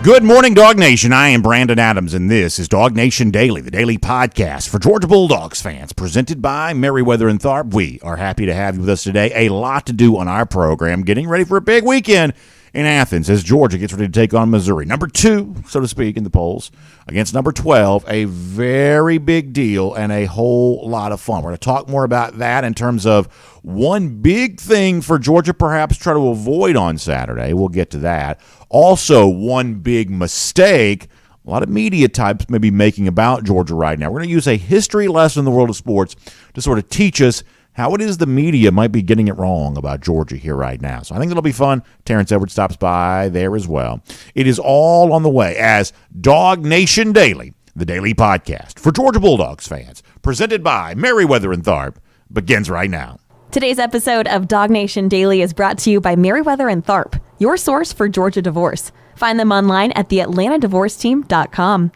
Good morning, DawgNation. I am Brandon Adams, and this is DawgNation Daily, the daily podcast for Georgia Bulldogs fans, presented by Merriweather and Tharp. We are happy to have you with us today. A lot to do on our program, getting ready for a big weekend in Athens as Georgia gets ready to take on Missouri. Number 2, so to speak, in the polls against number 12. A very big deal and a whole lot of fun. We're going to talk more about that in terms of one big thing for Georgia perhaps try to avoid on Saturday. We'll get to that. Also, one big mistake a lot of media types may be making about Georgia right now. We're going to use a history lesson in the world of sports to sort of teach us how it is the media might be getting it wrong about Georgia here right now. So I think it'll be fun. Terrence Edwards stops by there as well. It is all on the way as DawgNation Daily, the daily podcast for Georgia Bulldogs fans, presented by Merriweather and Tharp, begins right now. Today's episode of DawgNation Daily is brought to you by Merriweather and Tharp, your source for Georgia divorce. Find them online at theatlantadivorceteam.com.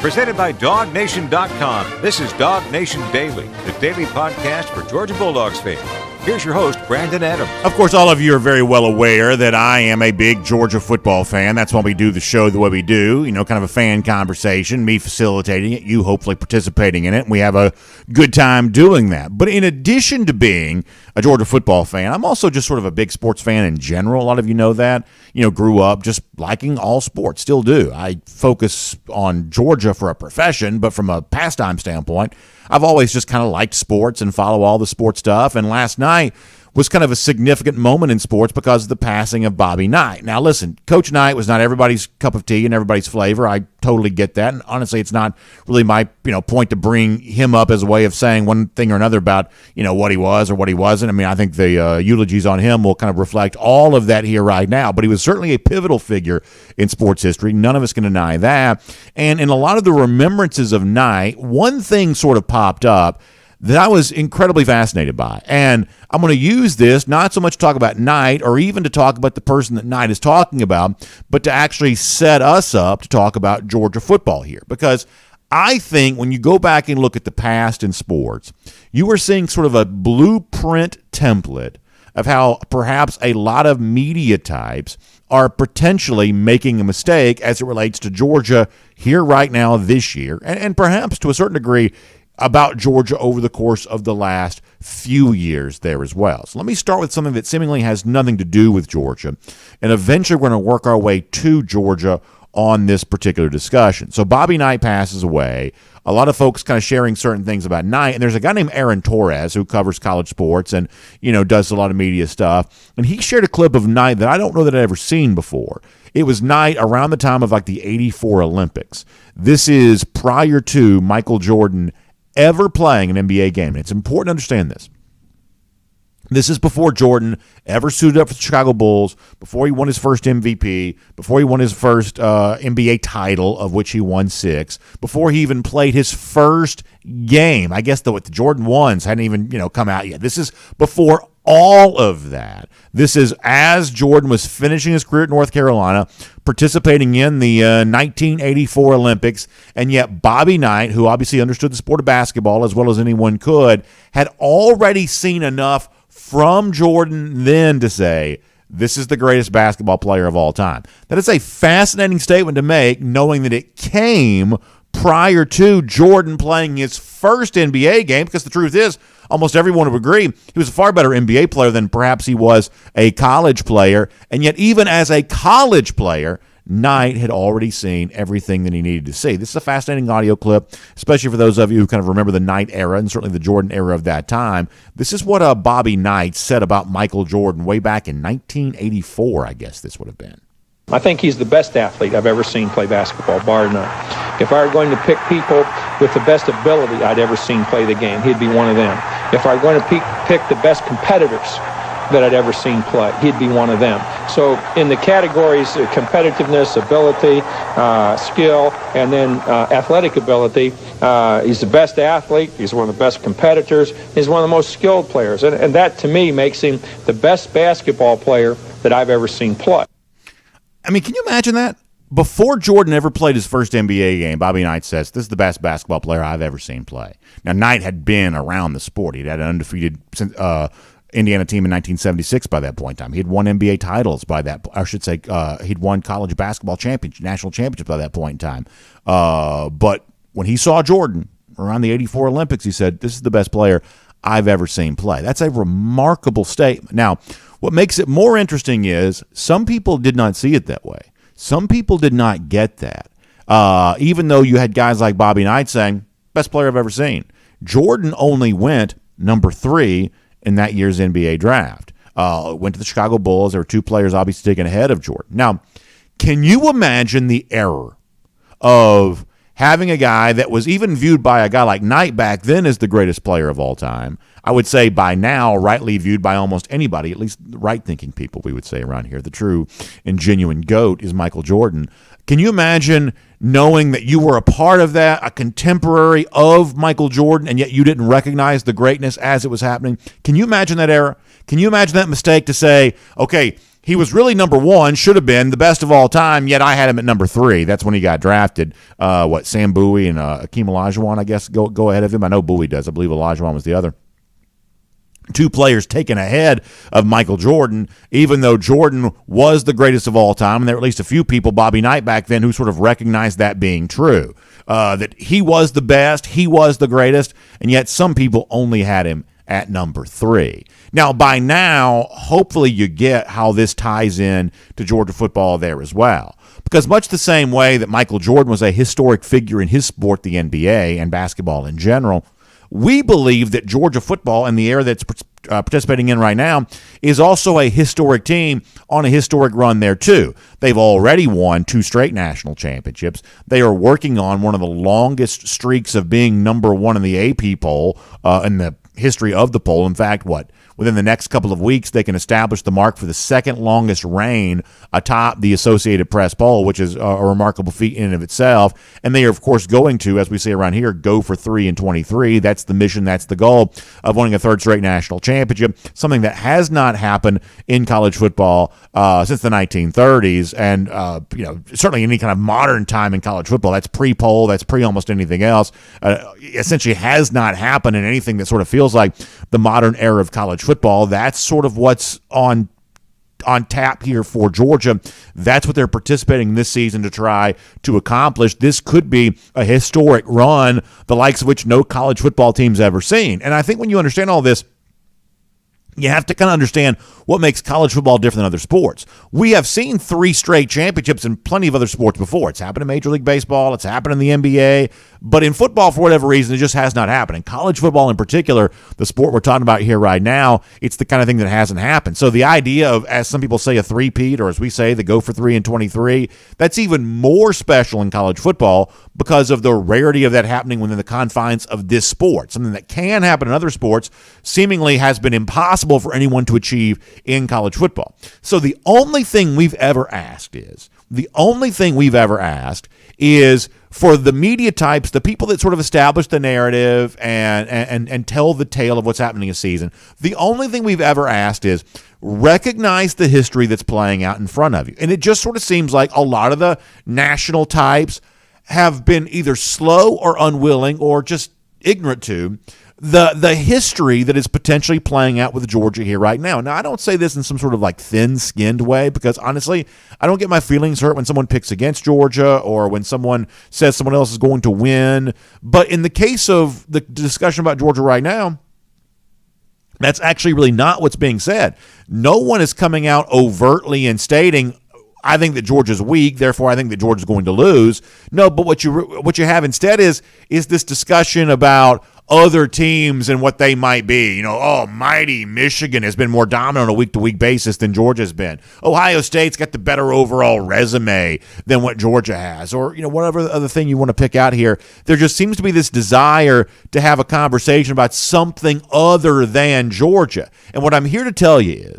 Presented by DawgNation.com. This is DawgNation Daily, the daily podcast for Georgia Bulldogs fans. Here's your host, Brandon Adams. Of course, all of you are very well aware that I am a big Georgia football fan. That's why we do the show the way we do, kind of a fan conversation, me facilitating it, you hopefully participating in it, and we have a good time doing that. But in addition to being a Georgia football fan, I'm also just sort of a big sports fan in general. A lot of you know that. Grew up just liking all sports, still do. I focus on Georgia for a profession, but from a pastime standpoint, I've always just kind of liked sports and follow all the sports stuff. And last night was kind of a significant moment in sports because of the passing of Bobby Knight. Now, listen, Coach Knight was not everybody's cup of tea and everybody's flavor. I totally get that. And honestly, it's not really my point to bring him up as a way of saying one thing or another about what he was or what he wasn't. I mean, I think the eulogies on him will kind of reflect all of that here right now. But he was certainly a pivotal figure in sports history. None of us can deny that. And in a lot of the remembrances of Knight, one thing sort of popped up that I was incredibly fascinated by. And I'm going to use this not so much to talk about Knight or even to talk about the person that Knight is talking about, but to actually set us up to talk about Georgia football here. Because I think when you go back and look at the past in sports, you are seeing sort of a blueprint template of how perhaps a lot of media types are potentially making a mistake as it relates to Georgia here right now this year, and perhaps to a certain degree about Georgia over the course of the last few years there as well. So let me start with something that seemingly has nothing to do with Georgia, and eventually we're going to work our way to Georgia on this particular discussion. So Bobby Knight passes away. A lot of folks kind of sharing certain things about Knight, and there's a guy named Aaron Torres who covers college sports and, does a lot of media stuff, and he shared a clip of Knight that I don't know that I'd ever seen before. It was Knight around the time of like the 84 Olympics. This is prior to Michael Jordan ever playing an NBA game. And it's important to understand this. This is before Jordan ever suited up for the Chicago Bulls, before he won his first MVP, before he won his first NBA title, of which he won 6, before he even played his first game. I guess the Jordan 1s hadn't even come out yet. This is before all of that. This is as Jordan was finishing his career at North Carolina, participating in the 1984 Olympics, and yet Bobby Knight, who obviously understood the sport of basketball as well as anyone could, had already seen enough from Jordan then to say, this is the greatest basketball player of all time. That is a fascinating statement to make, knowing that it came prior to Jordan playing his first NBA game, because the truth is, almost everyone would agree he was a far better NBA player than perhaps he was a college player. And yet, even as a college player, Knight had already seen everything that he needed to see. This is a fascinating audio clip, especially for those of you who kind of remember the Knight era and certainly the Jordan era of that time. This is what Bobby Knight said about Michael Jordan way back in 1984, I guess this would have been. I think he's the best athlete I've ever seen play basketball, bar none. If I were going to pick people with the best ability I'd ever seen play the game, he'd be one of them. If I were going to pick the best competitors that I'd ever seen play, he'd be one of them. So in the categories of competitiveness, ability, skill, and then athletic ability, he's the best athlete, he's one of the best competitors, he's one of the most skilled players. And that, to me, makes him the best basketball player that I've ever seen play. I mean, can you imagine that? Before Jordan ever played his first NBA game, Bobby Knight says, this is the best basketball player I've ever seen play. Now, Knight had been around the sport. He'd had an undefeated Indiana team in 1976 by that point in time. He'd won NBA titles by that. I should say he'd won college basketball national championships by that point in time. But when he saw Jordan around the 84 Olympics, he said, this is the best player I've ever seen play. That's a remarkable statement. Now, what makes it more interesting is some people did not see it that way. Some people did not get that. Even though you had guys like Bobby Knight saying, best player I've ever seen. Jordan only went number 3 in that year's NBA draft. Went to the Chicago Bulls. There were 2 players obviously taken ahead of Jordan. Now, can you imagine the error of having a guy that was even viewed by a guy like Knight back then as the greatest player of all time? I would say by now, rightly viewed by almost anybody, at least right-thinking people, we would say around here. The true and genuine GOAT is Michael Jordan. Can you imagine knowing that you were a part of that, a contemporary of Michael Jordan, and yet you didn't recognize the greatness as it was happening? Can you imagine that error? Can you imagine that mistake to say, okay, he was really number 1, should have been the best of all time, yet I had him at number 3. That's when he got drafted. Sam Bowie and Akeem Olajuwon, I guess, go ahead of him. I know Bowie does. I believe Olajuwon was the other. 2 players taken ahead of Michael Jordan, even though Jordan was the greatest of all time. And there were at least a few people, Bobby Knight back then, who sort of recognized that being true, that he was the best, he was the greatest, and yet some people only had him at number 3. Now, by now, hopefully you get how this ties in to Georgia football there as well. Because much the same way that Michael Jordan was a historic figure in his sport, the NBA, and basketball in general, we believe that Georgia football and the era that's participating in right now is also a historic team on a historic run there too. They've already won 2 straight national championships. They are working on one of the longest streaks of being number 1 in the AP poll in the history of the poll. In fact, within the next couple of weeks, they can establish the mark for the second longest reign atop the Associated Press poll, which is a remarkable feat in and of itself. And they are, of course, going to, as we say around here, go for 3 in 23. That's the mission. That's the goal of winning a 3rd straight national championship, something that has not happened in college football since the 1930s. And, certainly any kind of modern time in college football, that's pre-poll, that's pre-almost anything else, essentially has not happened in anything that sort of feels like the modern era of college football. That's sort of what's on tap here for Georgia. That's what they're participating this season to try to accomplish. This could be a historic run, the likes of which no college football team's ever seen. And I think when you understand all this, you have to kind of understand what makes college football different than other sports. We have seen 3 straight championships in plenty of other sports before. It's happened in Major League Baseball. It's happened in the NBA. But in football, for whatever reason, it just has not happened. In college football in particular, the sport we're talking about here right now, it's the kind of thing that hasn't happened. So the idea of, as some people say, a three-peat, or as we say, the go for 3 in 23, that's even more special in college football because of the rarity of that happening within the confines of this sport. Something that can happen in other sports seemingly has been impossible for anyone to achieve in college football. So the only thing we've ever asked is for the media types, the people that sort of establish the narrative and tell the tale of what's happening this season, the only thing we've ever asked is recognize the history that's playing out in front of you. And it just sort of seems like a lot of the national types have been either slow or unwilling or just ignorant to the history that is potentially playing out with Georgia here right now. Now, I don't say this in some sort of like thin-skinned way because, honestly, I don't get my feelings hurt when someone picks against Georgia or when someone says someone else is going to win. But in the case of the discussion about Georgia right now, that's actually really not what's being said. No one is coming out overtly and stating, I think that Georgia's weak, therefore I think that Georgia's going to lose. No, but what you have instead is this discussion about other teams and what they might be. Mighty Michigan has been more dominant on a week-to-week basis than Georgia's been. Ohio State's got the better overall resume than what Georgia has. Or, whatever other thing you want to pick out here. There just seems to be this desire to have a conversation about something other than Georgia. And what I'm here to tell you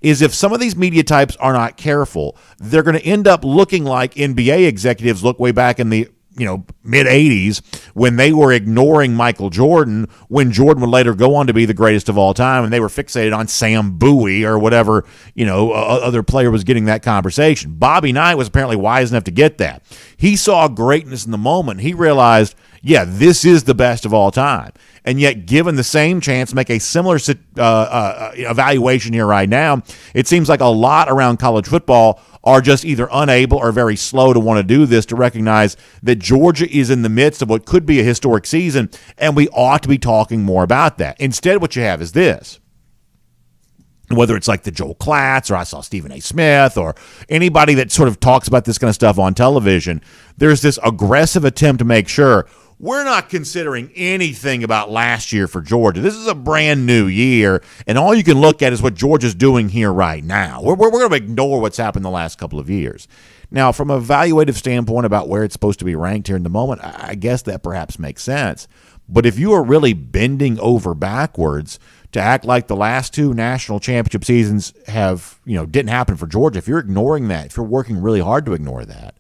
is if some of these media types are not careful, they're going to end up looking like NBA executives look way back in the mid-'80s when they were ignoring Michael Jordan when Jordan would later go on to be the greatest of all time, and they were fixated on Sam Bowie or whatever other player was getting that conversation. Bobby Knight was apparently wise enough to get that. He saw greatness in the moment. He realized, yeah, this is the best of all time. and yet given the same chance, make a similar evaluation here right now, it seems like a lot around college football are just either unable or very slow to want to do this, to recognize that Georgia is in the midst of what could be a historic season, and we ought to be talking more about that. Instead, what you have is this. Whether it's like the Joel Klatz, or I saw Stephen A. Smith, or anybody that sort of talks about this kind of stuff on television, there's this aggressive attempt to make sure we're not considering anything about last year for Georgia. This is a brand new year, and all you can look at is what Georgia's doing here right now. We're going to ignore what's happened the last couple of years. Now, from an evaluative standpoint about where it's supposed to be ranked here in the moment, I guess that perhaps makes sense. But if you are really bending over backwards to act like the last two national championship seasons didn't happen for Georgia, if you're ignoring that, if you're working really hard to ignore that,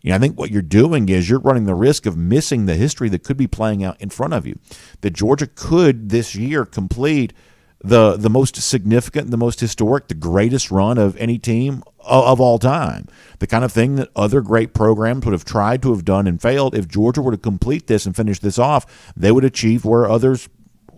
I think what you're doing is you're running the risk of missing the history that could be playing out in front of you. That Georgia could this year complete the most significant, the most historic, the greatest run of any team of all time. The kind of thing that other great programs would have tried to have done and failed. If Georgia were to complete this and finish this off, they would achieve where others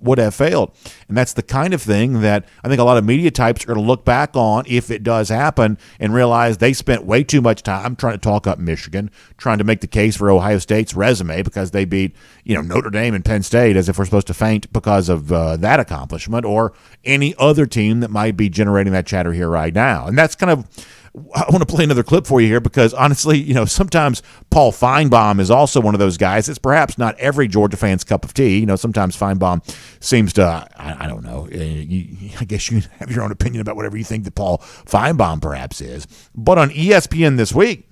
would have failed. And that's the kind of thing that I think a lot of media types are going to look back on if it does happen and realize they spent way too much time trying to talk up Michigan, trying to make the case for Ohio State's resume because they beat Notre Dame and Penn State, as if we're supposed to faint because of that accomplishment, or any other team that might be generating that chatter here right now. And that's kind of, I want to play another clip for you here because honestly, sometimes Paul Feinbaum is also one of those guys. It's perhaps not every Georgia fan's cup of tea. Sometimes Feinbaum seems to, I don't know, I guess you have your own opinion about whatever you think that Paul Feinbaum perhaps is. But on ESPN this week,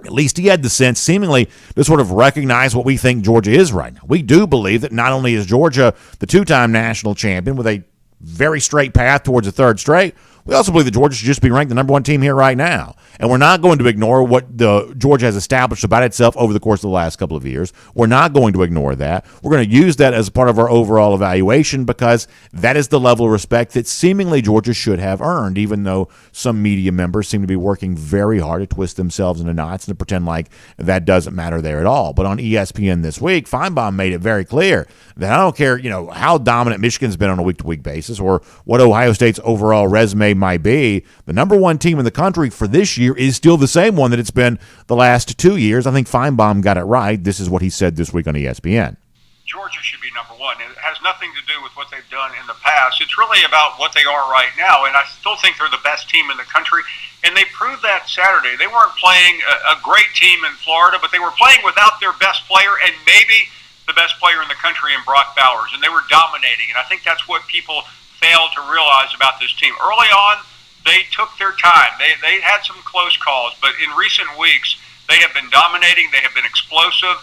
at least he had the sense seemingly to sort of recognize what we think Georgia is right now. We do believe that not only is Georgia the two-time national champion with a very straight path towards a third straight, we also believe that Georgia should just be ranked the number one team here right now. And we're not going to ignore what Georgia has established about itself over the course of the last couple of years. We're not going to ignore that. We're going to use that as part of our overall evaluation because that is the level of respect that seemingly Georgia should have earned, even though some media members seem to be working very hard to twist themselves into knots and to pretend like that doesn't matter there at all. But on ESPN this week, Feinbaum made it very clear that I don't care, how dominant Michigan's been on a week-to-week basis or what Ohio State's overall resume might be. The number one team in the country for this year is still the same one that it's been the last 2 years. I think Feinbaum got it right. This is what he said this week on ESPN. Georgia should be number one. It has nothing to do with what they've done in the past. It's really about what they are right now, and I still think they're the best team in the country, and they proved that Saturday. They weren't playing a great team in Florida, but they were playing without their best player and maybe the best player in the country in Brock Bowers, and they were dominating, and I think that's what people failed to realize about this team. Early on, they took their time. They had some close calls, but in recent weeks, they have been dominating. They have been explosive.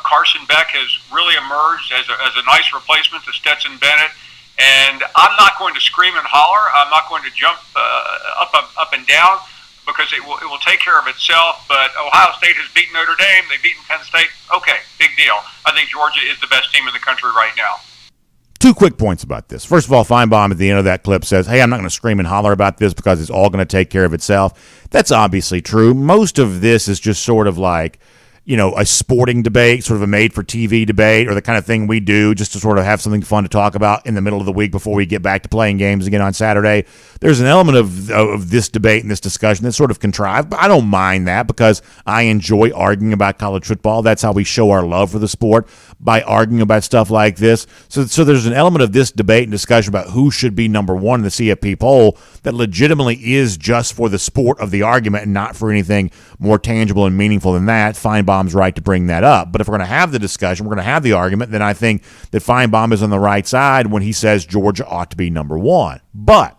Carson Beck has really emerged as a nice replacement to Stetson Bennett. And I'm not going to scream and holler. I'm not going to jump up and down because it will take care of itself. But Ohio State has beaten Notre Dame. They've beaten Penn State. Okay, big deal. I think Georgia is the best team in the country right now. Two quick points about this. First of all, Feinbaum at the end of that clip says, hey, I'm not going to scream and holler about this because it's all going to take care of itself. That's obviously true. Most of this is just sort of like, a sporting debate, sort of a made-for-TV debate, or the kind of thing we do just to sort of have something fun to talk about in the middle of the week before we get back to playing games again on Saturday. There's an element of this debate and this discussion that's sort of contrived, but I don't mind that because I enjoy arguing about college football. That's how we show our love for the sport, by arguing about stuff like this. So there's an element of this debate and discussion about who should be number one in the CFP poll that legitimately is just for the sport of the argument and not for anything more tangible and meaningful than that. Feinbaum's right to bring that up. But if we're going to have the discussion, we're going to have the argument, then I think that Feinbaum is on the right side when he says Georgia ought to be number one. But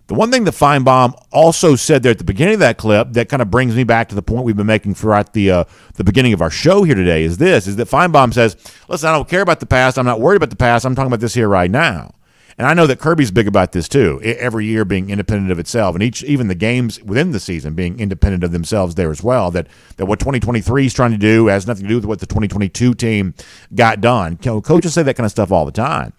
the one thing that Feinbaum also said there at the beginning of that clip that kind of brings me back to the point we've been making throughout the beginning of our show here today is that Feinbaum says, listen, I don't care about the past. I'm not worried about the past. I'm talking about this here right now. And I know that Kirby's big about this too, every year being independent of itself, and even the games within the season being independent of themselves there as well, that what 2023 is trying to do has nothing to do with what the 2022 team got done. Coaches say that kind of stuff all the time.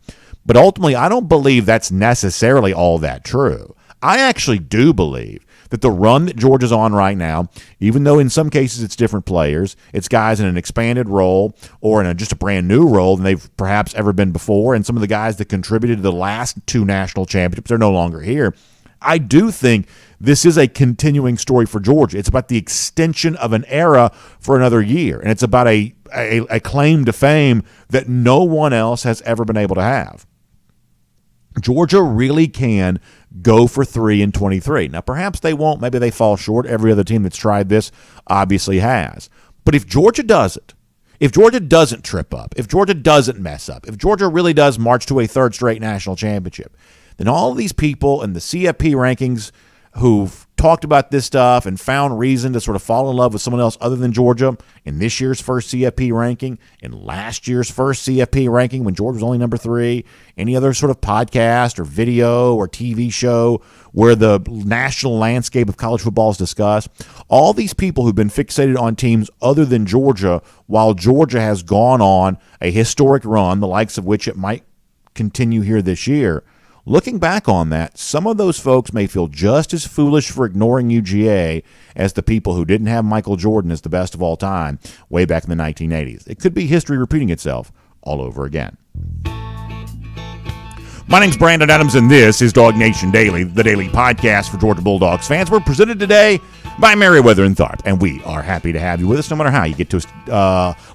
But ultimately, I don't believe that's necessarily all that true. I actually do believe that the run that Georgia's on right now, even though in some cases it's different players, it's guys in an expanded role or in just a brand new role than they've perhaps ever been before, and some of the guys that contributed to the last 2 national championships are no longer here. I do think this is a continuing story for Georgia. It's about the extension of an era for another year, and it's about a claim to fame that no one else has ever been able to have. Georgia really can go for 3 in 23. Now, perhaps they won't. Maybe they fall short. Every other team that's tried this obviously has. But if Georgia does it, if Georgia doesn't trip up, if Georgia doesn't mess up, if Georgia really does march to a 3rd straight national championship, then all of these people in the CFP rankings who've talked about this stuff and found reason to sort of fall in love with someone else other than Georgia in this year's first CFP ranking, in last year's first CFP ranking when Georgia was only number 3, any other sort of podcast or video or TV show where the national landscape of college football is discussed, all these people who've been fixated on teams other than Georgia while Georgia has gone on a historic run, the likes of which it might continue here this year. Looking back on that, some of those folks may feel just as foolish for ignoring UGA as the people who didn't have Michael Jordan as the best of all time way back in the 1980s. It could be history repeating itself all over again. My name's Brandon Adams, and this is DawgNation Daily, the daily podcast for Georgia Bulldogs fans. We're presented today by Merriweather and Tharp, and we are happy to have you with us no matter how you get to us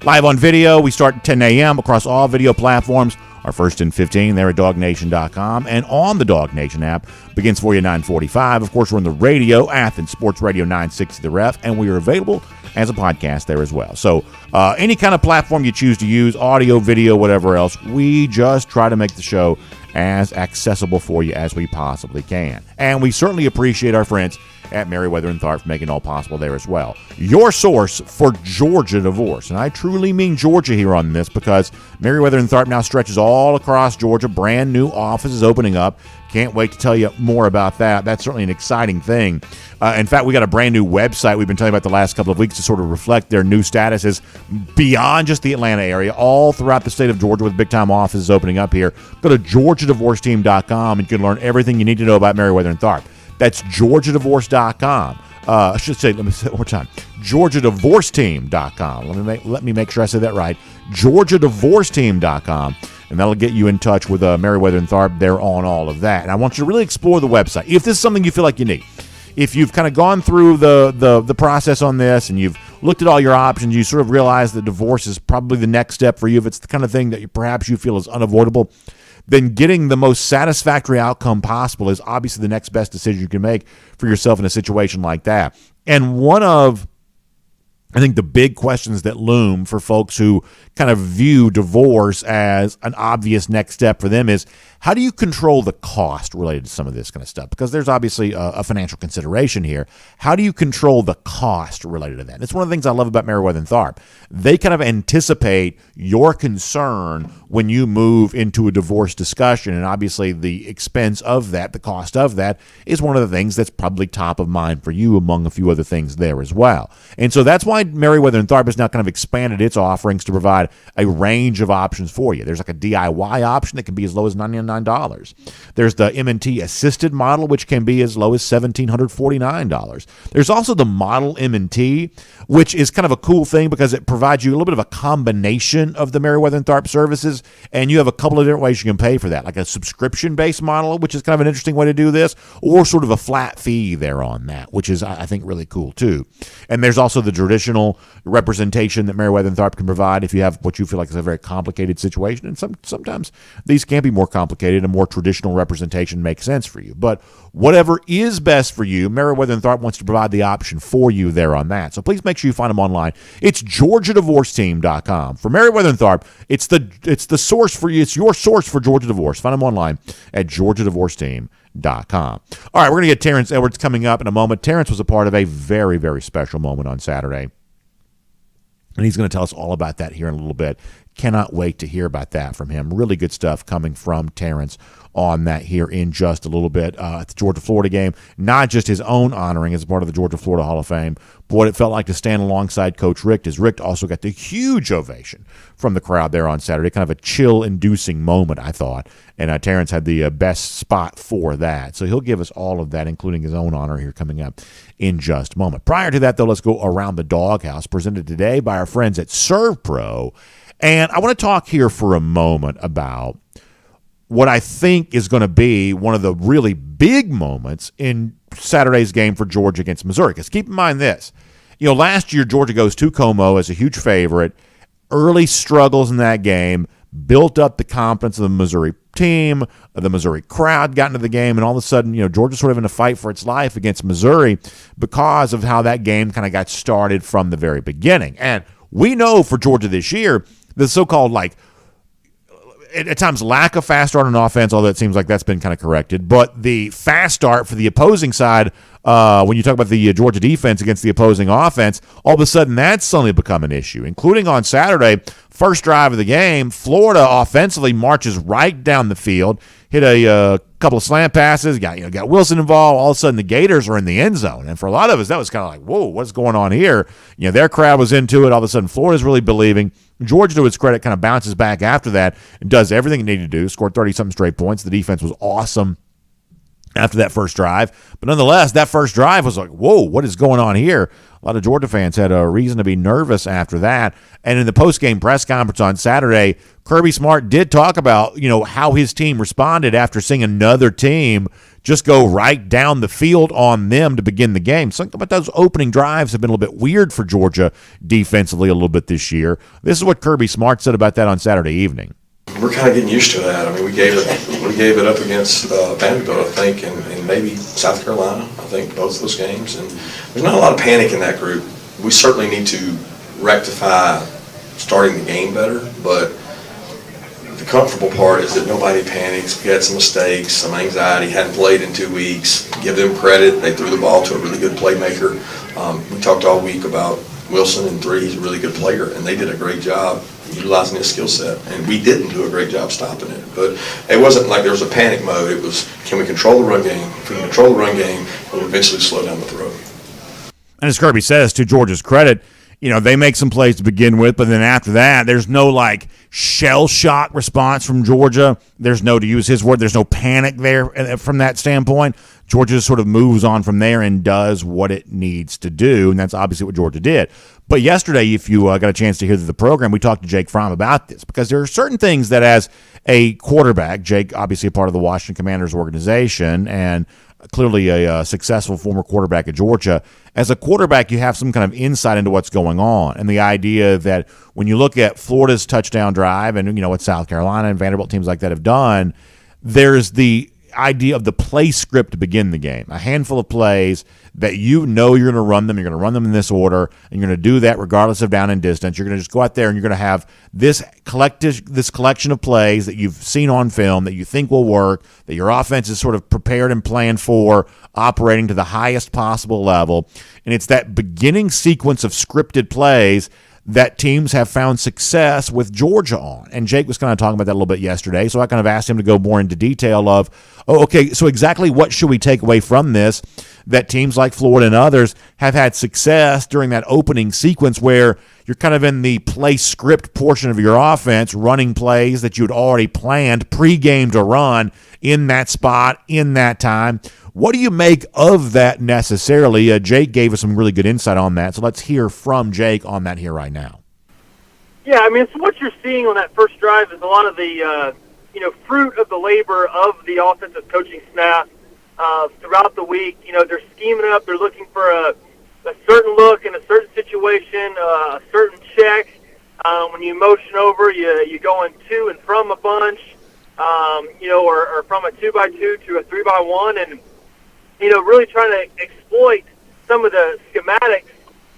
live on video. We start at 10 a.m. across all video platforms. Our first and 15 there at DawgNation.com, and on the DawgNation app begins for you 9:45. Of course, we're on the radio, Athens Sports Radio 960 The Ref, and we are available as a podcast there as well. So any kind of platform you choose to use, audio, video, whatever else, we just try to make the show as accessible for you as we possibly can. And we certainly appreciate our friends at Merriweather and Tharp for making it all possible there as well. Your source for Georgia divorce. And I truly mean Georgia here on this because Merriweather and Tharp now stretches all across Georgia. Brand new offices opening up. Can't wait to tell you more about that. That's certainly an exciting thing. In fact, we got a brand new website we've been telling you about the last couple of weeks to sort of reflect their new statuses beyond just the Atlanta area, all throughout the state of Georgia with big-time offices opening up here. Go to GeorgiaDivorceTeam.com and you can learn everything you need to know about Merriweather and Tharp. That's GeorgiaDivorce.com. I should say, let me say it one more time, GeorgiaDivorceTeam.com. Let me make sure I said that right. GeorgiaDivorceTeam.com. And that'll get you in touch with Merriweather and Tharp. They're on all of that. And I want you to really explore the website. If this is something you feel like you need, if you've kind of gone through the process on this and you've looked at all your options, you sort of realize that divorce is probably the next step for you. If it's the kind of thing that perhaps you feel is unavoidable, then getting the most satisfactory outcome possible is obviously the next best decision you can make for yourself in a situation like that. And one of, I think, the big questions that loom for folks who kind of view divorce as an obvious next step for them is, how do you control the cost related to some of this kind of stuff? Because there's obviously a financial consideration here. How do you control the cost related to that? And it's one of the things I love about Merriweather and Tharp. They kind of anticipate your concern when you move into a divorce discussion, and obviously the expense of that, the cost of that, is one of the things that's probably top of mind for you among a few other things there as well. And so that's why Merriweather and Tharp has now kind of expanded its offerings to provide a range of options for you. There's like a DIY option that can be as low as $99. There's the M&T assisted model, which can be as low as $1,749. There's also the model M&T, which is kind of a cool thing because it provides you a little bit of a combination of the Merriweather and Tharp services, and you have a couple of different ways you can pay for that, like a subscription-based model, which is kind of an interesting way to do this, or sort of a flat fee there on that, which is, I think, really cool too. And there's also the traditional representation that Merriweather and Tharp can provide if you have what you feel like is a very complicated situation, and sometimes these can be more complicated. A more traditional representation makes sense for you. But whatever is best for you, Merriweather and Tharp wants to provide the option for you there on that. So please make sure you find them online. It's GeorgiaDivorceTeam.com. For Merriweather and Tharp, it's the source for you. It's your source for Georgia divorce. Find them online at GeorgiaDivorceTeam.com. All right, we're going to get Terrence Edwards coming up in a moment. Terrence was a part of a very, very special moment on Saturday, and he's going to tell us all about that here in a little bit. Cannot wait to hear about that from him. Really good stuff coming from Terrence on that here in just a little bit. At the Georgia-Florida game, not just his own honoring as part of the Georgia-Florida Hall of Fame, but what it felt like to stand alongside Coach Richt, as Richt also got the huge ovation from the crowd there on Saturday. Kind of a chill-inducing moment, I thought. And Terrence had the best spot for that. So he'll give us all of that, including his own honor here coming up in just a moment. Prior to that, though, let's go around the doghouse, presented today by our friends at ServPro. And I want to talk here for a moment about what I think is going to be one of the really big moments in Saturday's game for Georgia against Missouri. Because keep in mind this, last year Georgia goes to Como as a huge favorite, early struggles in that game, built up the confidence of the Missouri team, the Missouri crowd got into the game, and all of a sudden, Georgia's sort of in a fight for its life against Missouri because of how that game kind of got started from the very beginning. And we know for Georgia this year, the so-called, at times lack of fast start on offense, although it seems like that's been kind of corrected, but the fast start for the opposing side, when you talk about the Georgia defense against the opposing offense, all of a sudden that's suddenly become an issue, including on Saturday, first drive of the game, Florida offensively marches right down the field, hit a couple of slant passes, got Wilson involved. All of a sudden, the Gators are in the end zone. And for a lot of us, that was kind of like, whoa, what's going on here? Their crowd was into it. All of a sudden, Florida's really believing. Georgia, to its credit, kind of bounces back after that and does everything it needed to do, scored 30-something straight points. The defense was awesome after that first drive. But nonetheless, that first drive was like, whoa, what is going on here? A lot of Georgia fans had a reason to be nervous after that. And in the post-game press conference on Saturday, Kirby Smart did talk about, how his team responded after seeing another team just go right down the field on them to begin the game. Something about those opening drives have been a little bit weird for Georgia defensively a little bit this year. This is what Kirby Smart said about that on Saturday evening. We're kind of getting used to that. I mean, we gave it up against Vanderbilt, I think, and maybe South Carolina. I think both of those games. And there's not a lot of panic in that group. We certainly need to rectify starting the game better, but the comfortable part is that nobody panics. We had some mistakes, some anxiety, hadn't played in 2 weeks. Give them credit. They threw the ball to a really good playmaker. We talked all week about Wilson in three. He's a really good player, and they did a great job utilizing his skill set. And we didn't do a great job stopping it. But it wasn't like there was a panic mode. It was, can we control the run game? If we can control the run game, we'll eventually slow down the throw. And as Kirby says, to Georgia's credit, they make some plays to begin with, but then after that, there's no shell shock response from Georgia. There's no, to use his word, there's no panic there from that standpoint. Georgia just sort of moves on from there and does what it needs to do, and that's obviously what Georgia did. But yesterday, if you got a chance to hear the program, we talked to Jake Fromm about this, because there are certain things that as a quarterback, Jake obviously a part of the Washington Commanders organization and clearly a successful former quarterback at Georgia. As a quarterback, you have some kind of insight into what's going on, and the idea that when you look at Florida's touchdown drive and what South Carolina and Vanderbilt teams like that have done, there's the idea of the play script to begin the game, a handful of plays that you're going to run them. You're going to run them in this order, and you're going to do that regardless of down and distance. You're going to just go out there and you're going to have this collection of plays that you've seen on film that you think will work, that your offense is sort of prepared and planned for, operating to the highest possible level. And it's that beginning sequence of scripted plays that teams have found success with Georgia on. And Jake was kind of talking about that a little bit yesterday, so I kind of asked him to go more into detail of, okay, so exactly what should we take away from this that teams like Florida and others have had success during that opening sequence where you're kind of in the play script portion of your offense, running plays that you had already planned pregame to run in that spot, in that time. What do you make of that necessarily? Jake gave us some really good insight on that, so let's hear from Jake on that here right now. Yeah, I mean, so what you're seeing on that first drive is a lot of the fruit of the labor of the offensive coaching staff throughout the week. They're scheming up. They're looking for a certain look in a certain situation, a certain check. When you motion over, you go in to and from a bunch, or from a 2x2 to a 3x1, and really trying to exploit some of the schematics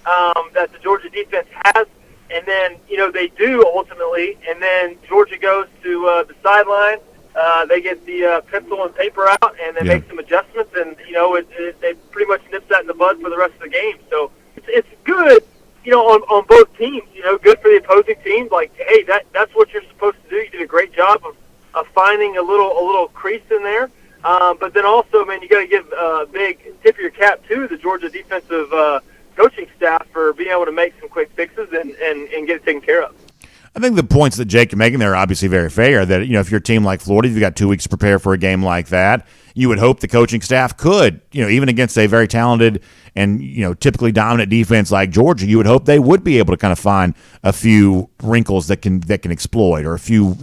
that the Georgia defense has, and then they do ultimately, and then Georgia goes to the sideline. They get the pencil and paper out, and they make some adjustments, and it pretty much nips that in the bud for the rest of the game. So it's good, on both teams. Good for the opposing team. Like, hey, that's what you're supposed to do. You did a great job of finding a little crease in there. But then also, man, you got to give a big tip of your cap to the Georgia defensive coaching staff for being able to make some quick fixes and get it taken care of. I think the points that Jake is making there are obviously very fair. That if you're a team like Florida, you've got 2 weeks to prepare for a game like that. You would hope the coaching staff could, even against a very talented and typically dominant defense like Georgia, you would hope they would be able to kind of find a few wrinkles that can exploit, or a few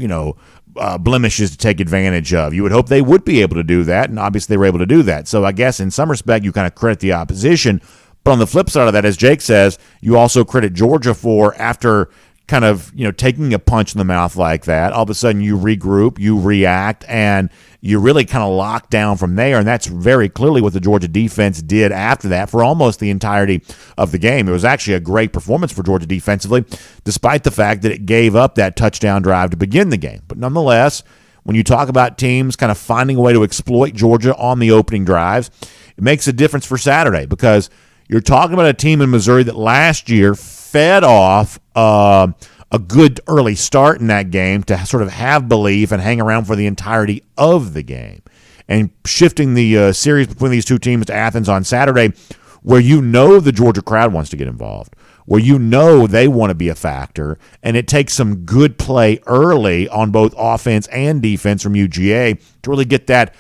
blemishes to take advantage of. You would hope they would be able to do that, and obviously they were able to do that. So I guess in some respect you kind of credit the opposition, but on the flip side of that, as Jake says, you also credit Georgia for, after kind of taking a punch in the mouth like that, all of a sudden you regroup, you react, and you really kind of lock down from there. And that's very clearly what the Georgia defense did after that for almost the entirety of the game. It was actually a great performance for Georgia defensively, despite the fact that it gave up that touchdown drive to begin the game. But nonetheless, when you talk about teams kind of finding a way to exploit Georgia on the opening drives, it makes a difference for Saturday, because you're talking about a team in Missouri that last year fed off a good early start in that game to sort of have belief and hang around for the entirety of the game. And shifting the series between these two teams to Athens on Saturday, where the Georgia crowd wants to get involved, where they want to be a factor, and it takes some good play early on both offense and defense from UGA to really get that,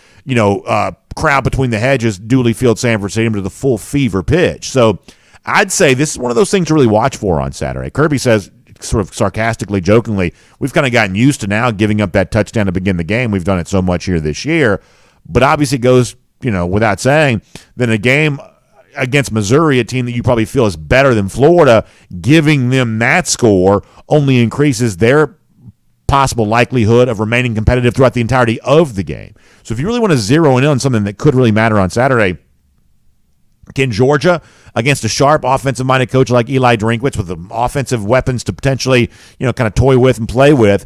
crowd between the hedges, Dooley Field, Sanford Stadium, to the full fever pitch. So I'd say this is one of those things to really watch for on Saturday. Kirby says, sort of sarcastically, jokingly, we've kind of gotten used to now giving up that touchdown to begin the game. We've done it so much here this year. But obviously it goes, without saying, then a game against Missouri, a team that you probably feel is better than Florida, giving them that score only increases their possible likelihood of remaining competitive throughout the entirety of the game. So if you really want to zero in on something that could really matter on Saturday, can Georgia, against a sharp offensive-minded coach like Eli Drinkwitz with the offensive weapons to potentially, kind of toy with and play with,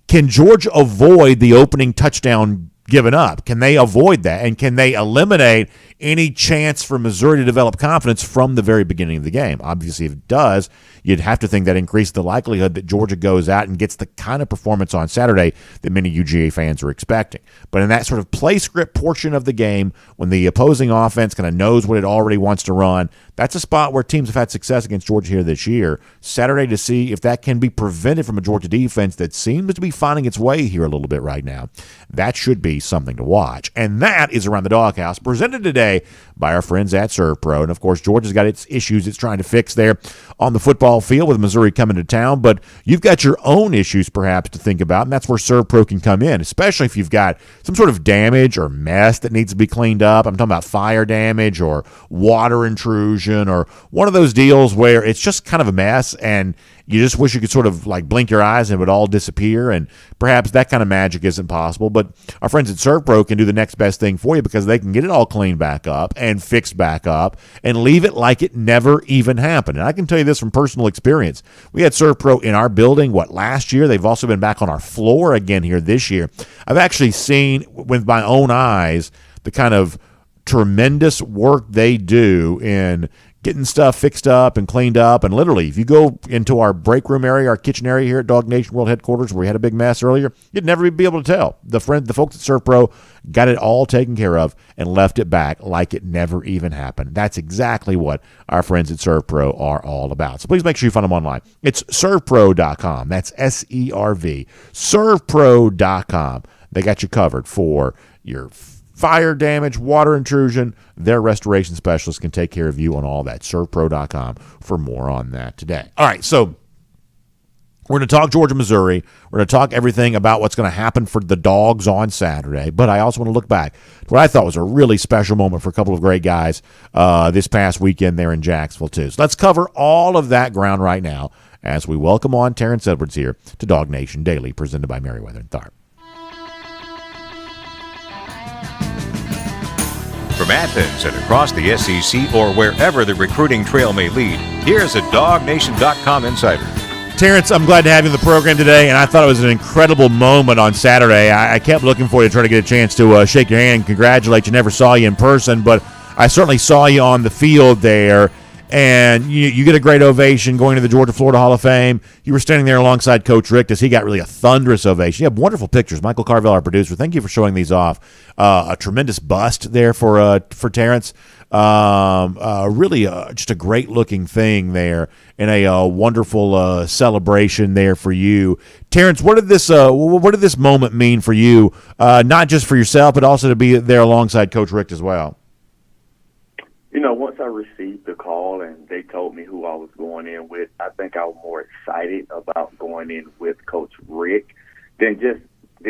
can Georgia avoid the opening touchdown given up? Can they avoid that? And can they eliminate any chance for Missouri to develop confidence from the very beginning of the game? Obviously, if it does, you'd have to think that increased the likelihood that Georgia goes out and gets the kind of performance on Saturday that many UGA fans are expecting. But in that sort of play script portion of the game, when the opposing offense kind of knows what it already wants to run, that's a spot where teams have had success against Georgia here this year. Saturday, to see if that can be prevented from a Georgia defense that seems to be finding its way here a little bit right now. That should be something to watch. And that is Around the Doghouse, presented today by our friends at ServPro. And, of course, Georgia's got its issues it's trying to fix there on the football field with Missouri coming to town. But you've got your own issues, perhaps, to think about, and that's where ServPro can come in, especially if you've got some sort of damage or mess that needs to be cleaned up. I'm talking about fire damage or water intrusion, or one of those deals where it's just kind of a mess and you just wish you could sort of like blink your eyes and it would all disappear, and perhaps that kind of magic isn't possible. But our friends at ServPro can do the next best thing for you, because they can get it all cleaned back up and fixed back up and leave it like it never even happened. And I can tell you this from personal experience. We had ServPro in our building, last year? They've also been back on our floor again here this year. I've actually seen with my own eyes the kind of tremendous work they do in getting stuff fixed up and cleaned up. And literally, if you go into our break room area, our kitchen area here at DawgNation World Headquarters, where we had a big mess earlier, you'd never be able to tell. The folks at ServPro got it all taken care of and left it back like it never even happened. That's exactly what our friends at ServPro are all about. So please make sure you find them online. It's servpro.com. That's SERV. Servpro.com. They got you covered for your fire damage, water intrusion. Their restoration specialists can take care of you on all that. ServPro.com for more on that today. All right, so we're going to talk Georgia, Missouri. We're going to talk everything about what's going to happen for the Dogs on Saturday. But I also want to look back to what I thought was a really special moment for a couple of great guys this past weekend there in Jacksonville, too. So let's cover all of that ground right now as we welcome on Terrence Edwards here to DawgNation Daily, presented by Merriweather and Tharp. From Athens and across the SEC or wherever the recruiting trail may lead, here's a DawgNation.com insider. Terrence, I'm glad to have you in the program today, and I thought it was an incredible moment on Saturday. I kept looking for you to try to get a chance to shake your hand and congratulate you. Never saw you in person, but I certainly saw you on the field there. and you get a great ovation going to the Georgia-Florida Hall of Fame. You were standing there alongside Coach Richt as he got really a thunderous ovation. You have wonderful pictures. Michael Carville, our producer, thank you for showing these off. A tremendous bust there for Terrence. Really just a great-looking thing there, and a wonderful celebration there for you. Terrence, what did this moment mean for you, not just for yourself, but also to be there alongside Coach Richt as well? Once I received the call and they told me who I was going in with, I think I was more excited about going in with Coach Richt than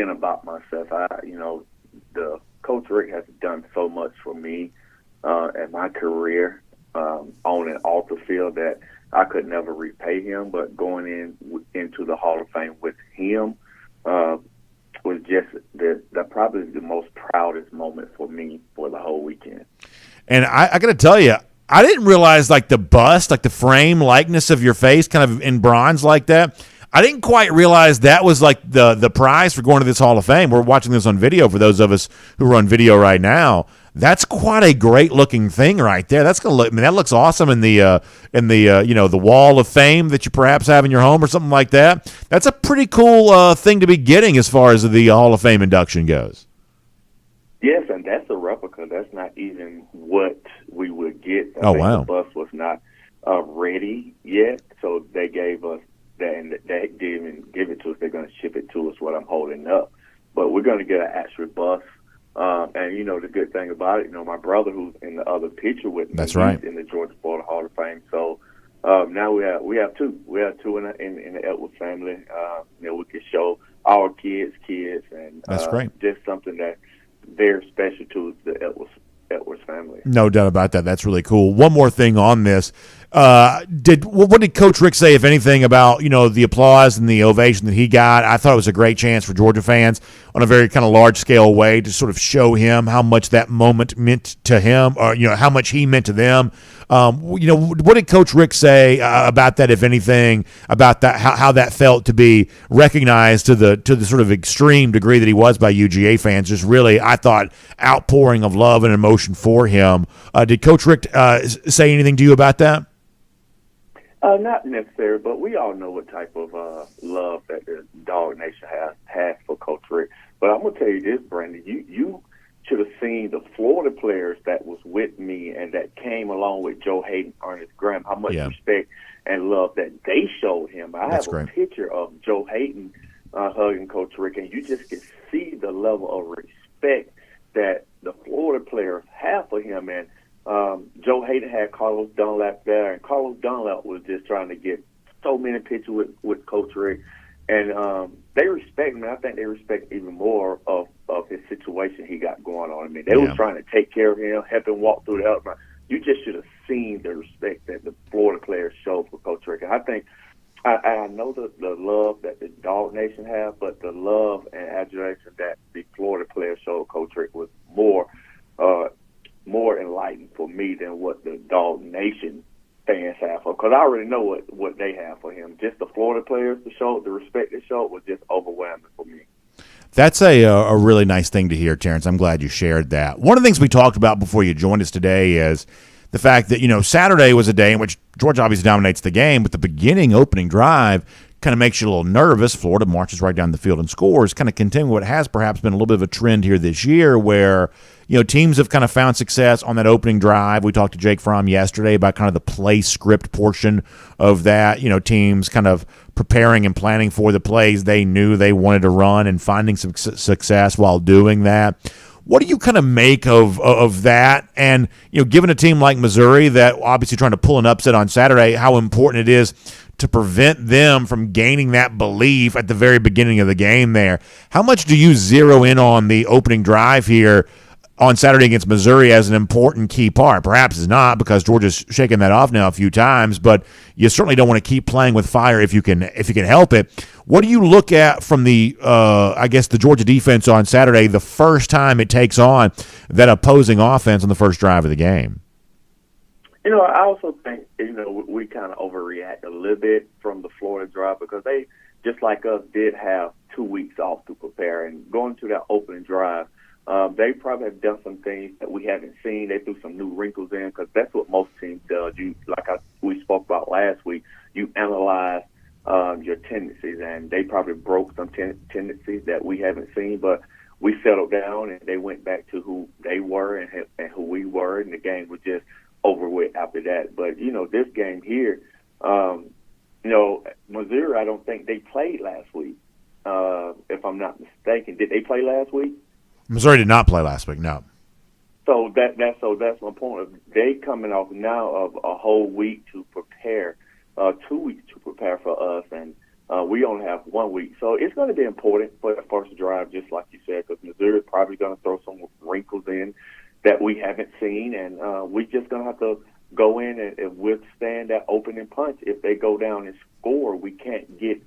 about myself. The Coach Richt has done so much for me in my career on and off the field that I could never repay him. But going into the Hall of Fame with him was just probably the most proudest moment for me for the whole weekend. And I got to tell you, I didn't realize the bust, the frame likeness of your face kind of in bronze like that. I didn't quite realize that was the prize for going to this Hall of Fame. We're watching this on video for those of us who are on video right now. That's quite a great looking thing right there. That's gonna look. I mean, that looks awesome in the the wall of fame that you perhaps have in your home or something like that. That's a pretty cool thing to be getting as far as the Hall of Fame induction goes. Yes, and that's a replica. That's not even what we would get. I think wow. The bus was not ready yet, so they gave us that, and they didn't even give it to us. They're going to ship it to us, what I'm holding up. But we're going to get an actual bus. And, the good thing about it, my brother who's in the other picture with me, that's right, he's in the Georgia-Florida Hall of Fame. So now we have two. We have two in the Edwards family. We can show our kids, and that's great. Just something that very special to the Edwards family. No doubt about that. That's really cool. One more thing on this. What did Coach Richt say, if anything, about the applause and the ovation that he got? I thought it was a great chance for Georgia fans on a very kind of large scale way to sort of show him how much that moment meant to him, or how much he meant to them. What did Coach Richt say about that, if anything, about that, how that felt to be recognized to the sort of extreme degree that he was by UGA fans? Just really, I thought, outpouring of love and emotion for him. Did Coach Richt say anything to you about that? Not necessarily, but we all know what type of love that the DawgNation has for Coach Richt. But I'm going to tell you this, Brandon, you should have seen the Florida players that was with me and that came along with Joe Hayden, Ernest Graham, how much respect and love that they showed him. I have a picture of Joe Hayden hugging Coach Richt, and you just can see the level of respect that the Florida players have for him. And Joe Hayden had Carlos Dunlap there, and Carlos Dunlap was just trying to get so many pictures with Coach Richt. And they respect him, and I think they respect even more of his situation he got going on. I mean, they were trying to take care of him, help him walk through the element. You just should have seen the respect that the Florida players showed for Coach Richt. And I think I know the love that the DawgNation have, but the love and adulation that the Florida players showed Coach Richt was more enlightened for me than what the DawgNation fans have for him, because I already know what they have for him. Just the Florida players to show the respect they showed was just overwhelming for me. That's a really nice thing to hear, Terrence. I'm glad you shared that. One of the things we talked about before you joined us today is the fact that, Saturday was a day in which Georgia obviously dominates the game, but the beginning opening drive kind of makes you a little nervous. Florida marches right down the field and scores, kind of continuing what has perhaps been a little bit of a trend here this year where, teams have kind of found success on that opening drive. We talked to Jake Fromm yesterday about kind of the play script portion of that, teams kind of preparing and planning for the plays they knew they wanted to run and finding some success while doing that. What do you kind of make of that? And, given a team like Missouri that obviously trying to pull an upset on Saturday, how important it is to prevent them from gaining that belief at the very beginning of the game there. How much do you zero in on the opening drive here on Saturday against Missouri as an important key part? Perhaps it's not, because Georgia's shaken that off now a few times, but you certainly don't want to keep playing with fire if you can help it. What do you look at from the Georgia defense on Saturday, the first time it takes on that opposing offense on the first drive of the game? I also think, we kind of overreact a little bit from the Florida drive, because they, just like us, did have 2 weeks off to prepare. And going to that opening drive, They probably have done some things that we haven't seen. They threw some new wrinkles in because that's what most teams do. We spoke about last week, you analyze your tendencies, and they probably broke some tendencies that we haven't seen. But we settled down, and they went back to who they were and who we were, and the game was just over with after that. But, this game here, Missouri, I don't think they played last week, if I'm not mistaken. Did they play last week? Missouri did not play last week, no. So that's my point. They coming off now of a whole week to prepare, 2 weeks to prepare for us, and we only have 1 week. So it's going to be important for the first drive, just like you said, because Missouri is probably going to throw some wrinkles in that we haven't seen, and we're just going to have to go in and withstand that opening punch. If they go down and score, we can't get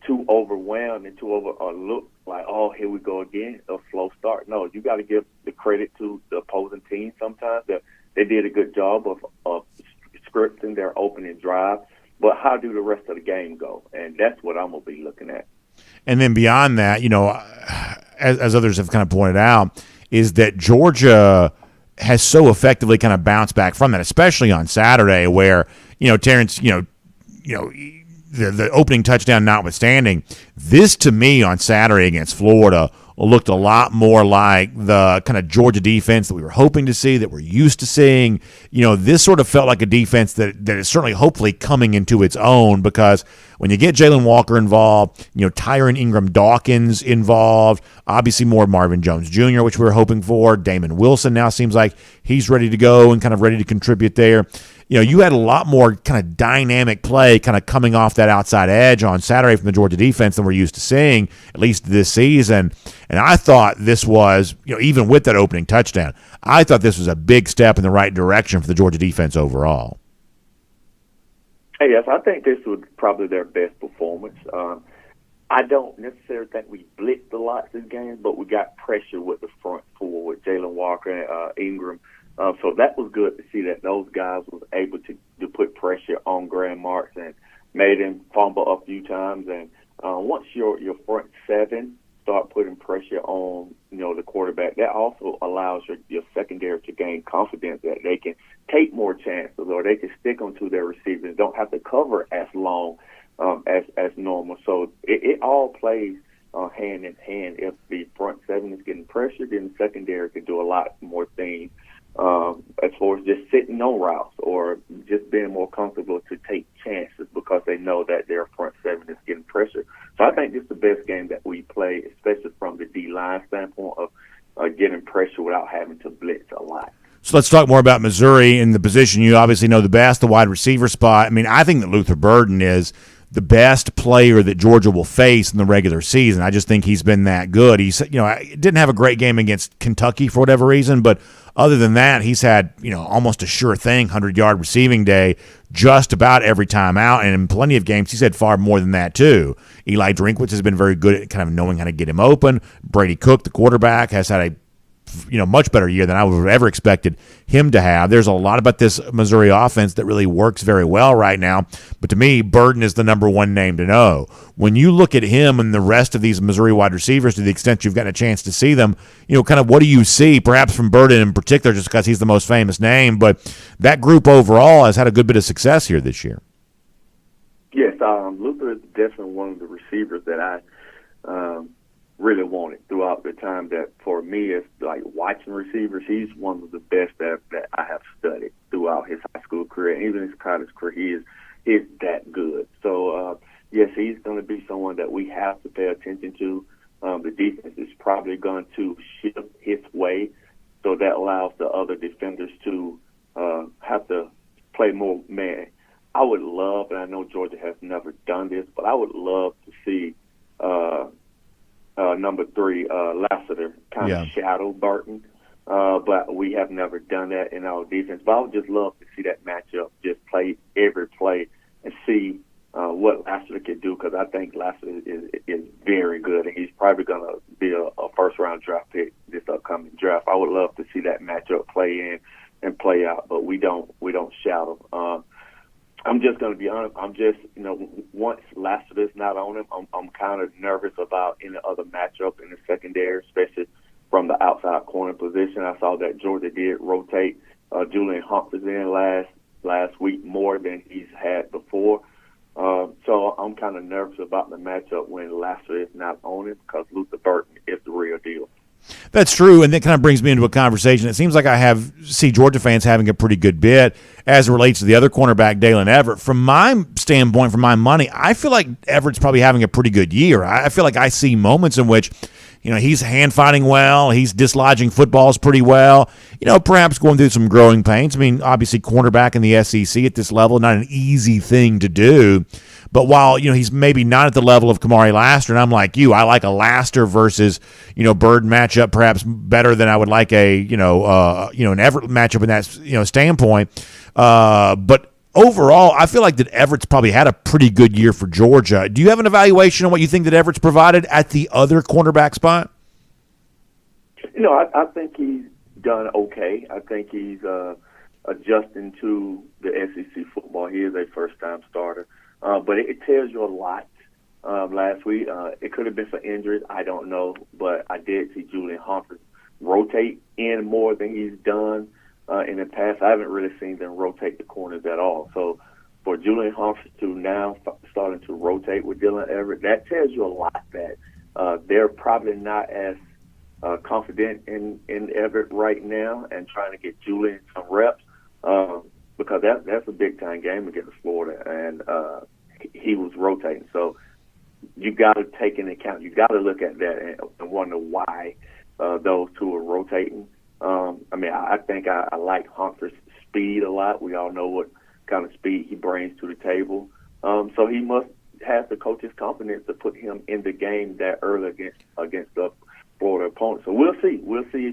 too overwhelmed and look like, oh, here we go again, a slow start. No, you got to give the credit to the opposing team sometimes that they did a good job of scripting their opening drive. But how do the rest of the game go? And that's what I'm going to be looking at. And then beyond that, as others have kind of pointed out, is that Georgia has so effectively kind of bounced back from that, especially on Saturday where, Terrence, the opening touchdown notwithstanding, this to me on Saturday against Florida looked a lot more like the kind of Georgia defense that we were hoping to see, that we're used to seeing. This sort of felt like a defense that is certainly hopefully coming into its own, because when you get Jalen Walker involved, Tyron Ingram-Dawkins involved, obviously more Marvin Jones Jr., which we were hoping for. Damon Wilson now seems like he's ready to go and kind of ready to contribute there. You had a lot more kind of dynamic play kind of coming off that outside edge on Saturday from the Georgia defense than we're used to seeing, at least this season. And I thought this was, even with that opening touchdown, I thought this was a big step in the right direction for the Georgia defense overall. Hey, yes, I think this was probably their best performance. I don't necessarily think we blitzed a lot this game, but we got pressure with the front four with Jalen Walker and Ingram. So that was good to see that those guys was able to put pressure on Graham Marks and made him fumble a few times. And once your front seven start putting pressure on the quarterback, that also allows your secondary to gain confidence that they can take more chances or they can stick onto their receivers, don't have to cover as long as normal. So it all plays hand in hand. If the front seven is getting pressured, then the secondary can do a lot more things. As far as just sitting on routes or just being more comfortable to take chances because they know that their front seven is getting pressure. So I think this is the best game that we play, especially from the D-line standpoint of getting pressure without having to blitz a lot. So let's talk more about Missouri in the position you obviously know the best, the wide receiver spot. I mean, I think that Luther Burden is the best player that Georgia will face in the regular season. I just think he's been that good. He's, didn't have a great game against Kentucky for whatever reason, but other than that, he's had, almost a sure thing 100-yard receiving day just about every time out, and in plenty of games he's had far more than that too. Eli Drinkwitz has been very good at kind of knowing how to get him open. Brady Cook, the quarterback, has had a much better year than I would have ever expected him to have. There's a lot about this Missouri offense that really works very well right now, but to me, Burden is the number one name to know. When you look at him and the rest of these Missouri wide receivers, to the extent you've gotten a chance to see them, kind of what do you see, perhaps from Burden in particular, just because he's the most famous name, but that group overall has had a good bit of success here this year. Yes, Luther is definitely one of the receivers that I really wanted throughout the time that for me it's like watching receivers. He's one of the best that I have studied throughout his high school career, and even his college career. He is that good. So yes, he's going to be someone that we have to pay attention to. The defense is probably going to shift his way, so that allows the other defenders to have to play more man. I would love, and I know Georgia has never done this, but I would love to see number 3, Lassiter, kind of shadow Burton. But we have never done that in our defense. But I would just love to see that matchup, just play every play and see what Lassiter can do, because I think Lassiter is very good, and he's probably going to be a first-round draft pick this upcoming draft. I would love to see that matchup play in and play out, but we don't shadow. I'm just going to be honest. I'm just, once Lassiter's not on him, I'm kind of nervous about any other matchup in the secondary, especially from the outside corner position. I saw that Georgia did rotate Julian Humphreys in last week more than he's had before. So I'm kind of nervous about the matchup when Lasser is not on it because Luther Burton is the real deal. That's true, and that kind of brings me into a conversation. It seems like I see Georgia fans having a pretty good bit as it relates to the other cornerback, Dalen Everett. From my standpoint, for my money, I feel like Everett's probably having a pretty good year. I feel like I see moments in which, he's hand-fighting well, he's dislodging footballs pretty well, perhaps going through some growing pains. I mean, obviously, cornerback in the SEC at this level, not an easy thing to do. But while, he's maybe not at the level of Kamari Laster, and I'm like you, I like a Laster versus, Bird matchup perhaps better than I would like an Everett matchup in that, standpoint. But overall, I feel like that Everett's probably had a pretty good year for Georgia. Do you have an evaluation on what you think that Everett's provided at the other cornerback spot? I think he's done okay. I think he's adjusting to the SEC football. He is a first-time starter. But it tells you a lot last week. It could have been for injuries. I don't know. But I did see Julian Humphreys rotate in more than he's done in the past. I haven't really seen them rotate the corners at all. So for Julian Humphreys to now starting to rotate with Dylan Everett, that tells you a lot that they're probably not as confident in Everett right now and trying to get Julian some reps. Because that's a big-time game against Florida, and he was rotating. So you got to take into account, you got to look at that and wonder why those two are rotating. I think I like Humphreys' speed a lot. We all know what kind of speed he brings to the table. So he must have the coach's confidence to put him in the game that early against the Florida opponent. So we'll see. We'll see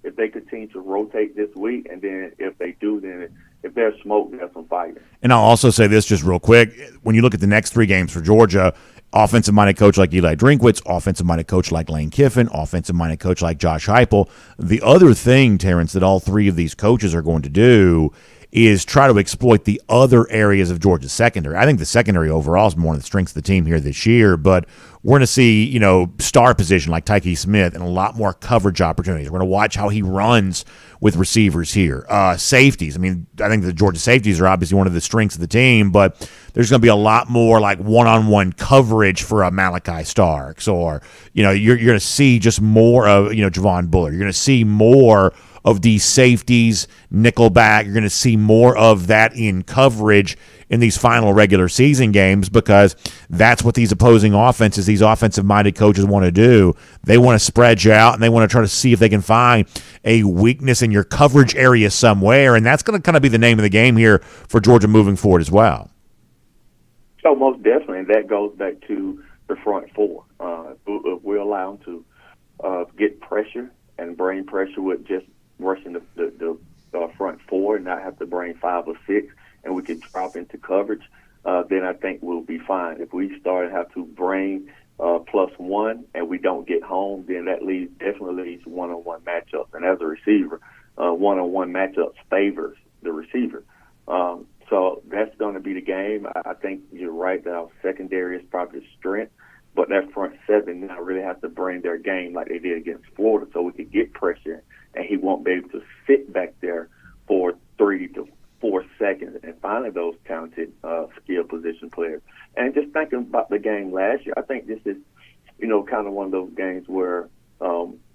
if they continue to rotate this week, and then if they do, then if there's smoke, there's some fire. And I'll also say this just real quick. When you look at the next three games for Georgia, offensive-minded coach like Eli Drinkwitz, offensive-minded coach like Lane Kiffin, offensive-minded coach like Josh Heupel. The other thing, Terrence, that all three of these coaches are going to do is try to exploit the other areas of Georgia's secondary. I think the secondary overall is one of the strengths of the team here this year, but we're going to see, star position like Tyke Smith and a lot more coverage opportunities. We're going to watch how he runs with receivers here. Safeties. I think the Georgia safeties are obviously one of the strengths of the team, but there's going to be a lot more like one-on-one coverage for a Malachi Starks, or, you're going to see just more of, Javon Bullard. You're going to see more of these safeties, nickelback. You're going to see more of that in coverage in these final regular season games, because that's what these opposing offenses, these offensive-minded coaches want to do. They want to spread you out, and they want to try to see if they can find a weakness in your coverage area somewhere, and that's going to kind of be the name of the game here for Georgia moving forward as well. So most definitely, and that goes back to the front four. If we allow them to get pressure and bring pressure with just rushing the front four and not have to bring 5 or 6, and we can drop into coverage, then I think we'll be fine. If we start to have to bring +1 and we don't get home, then that definitely leads to one-on-one matchups. And as a receiver, one-on-one matchups favors the receiver. So that's going to be the game. I think you're right that our secondary is probably strength, but that front seven now really has to bring their game like they did against Florida, so we could get pressure and he won't be able to sit back there for 3 to 4 seconds and find those talented skill position players. And just thinking about the game last year, I think this is, kind of one of those games where,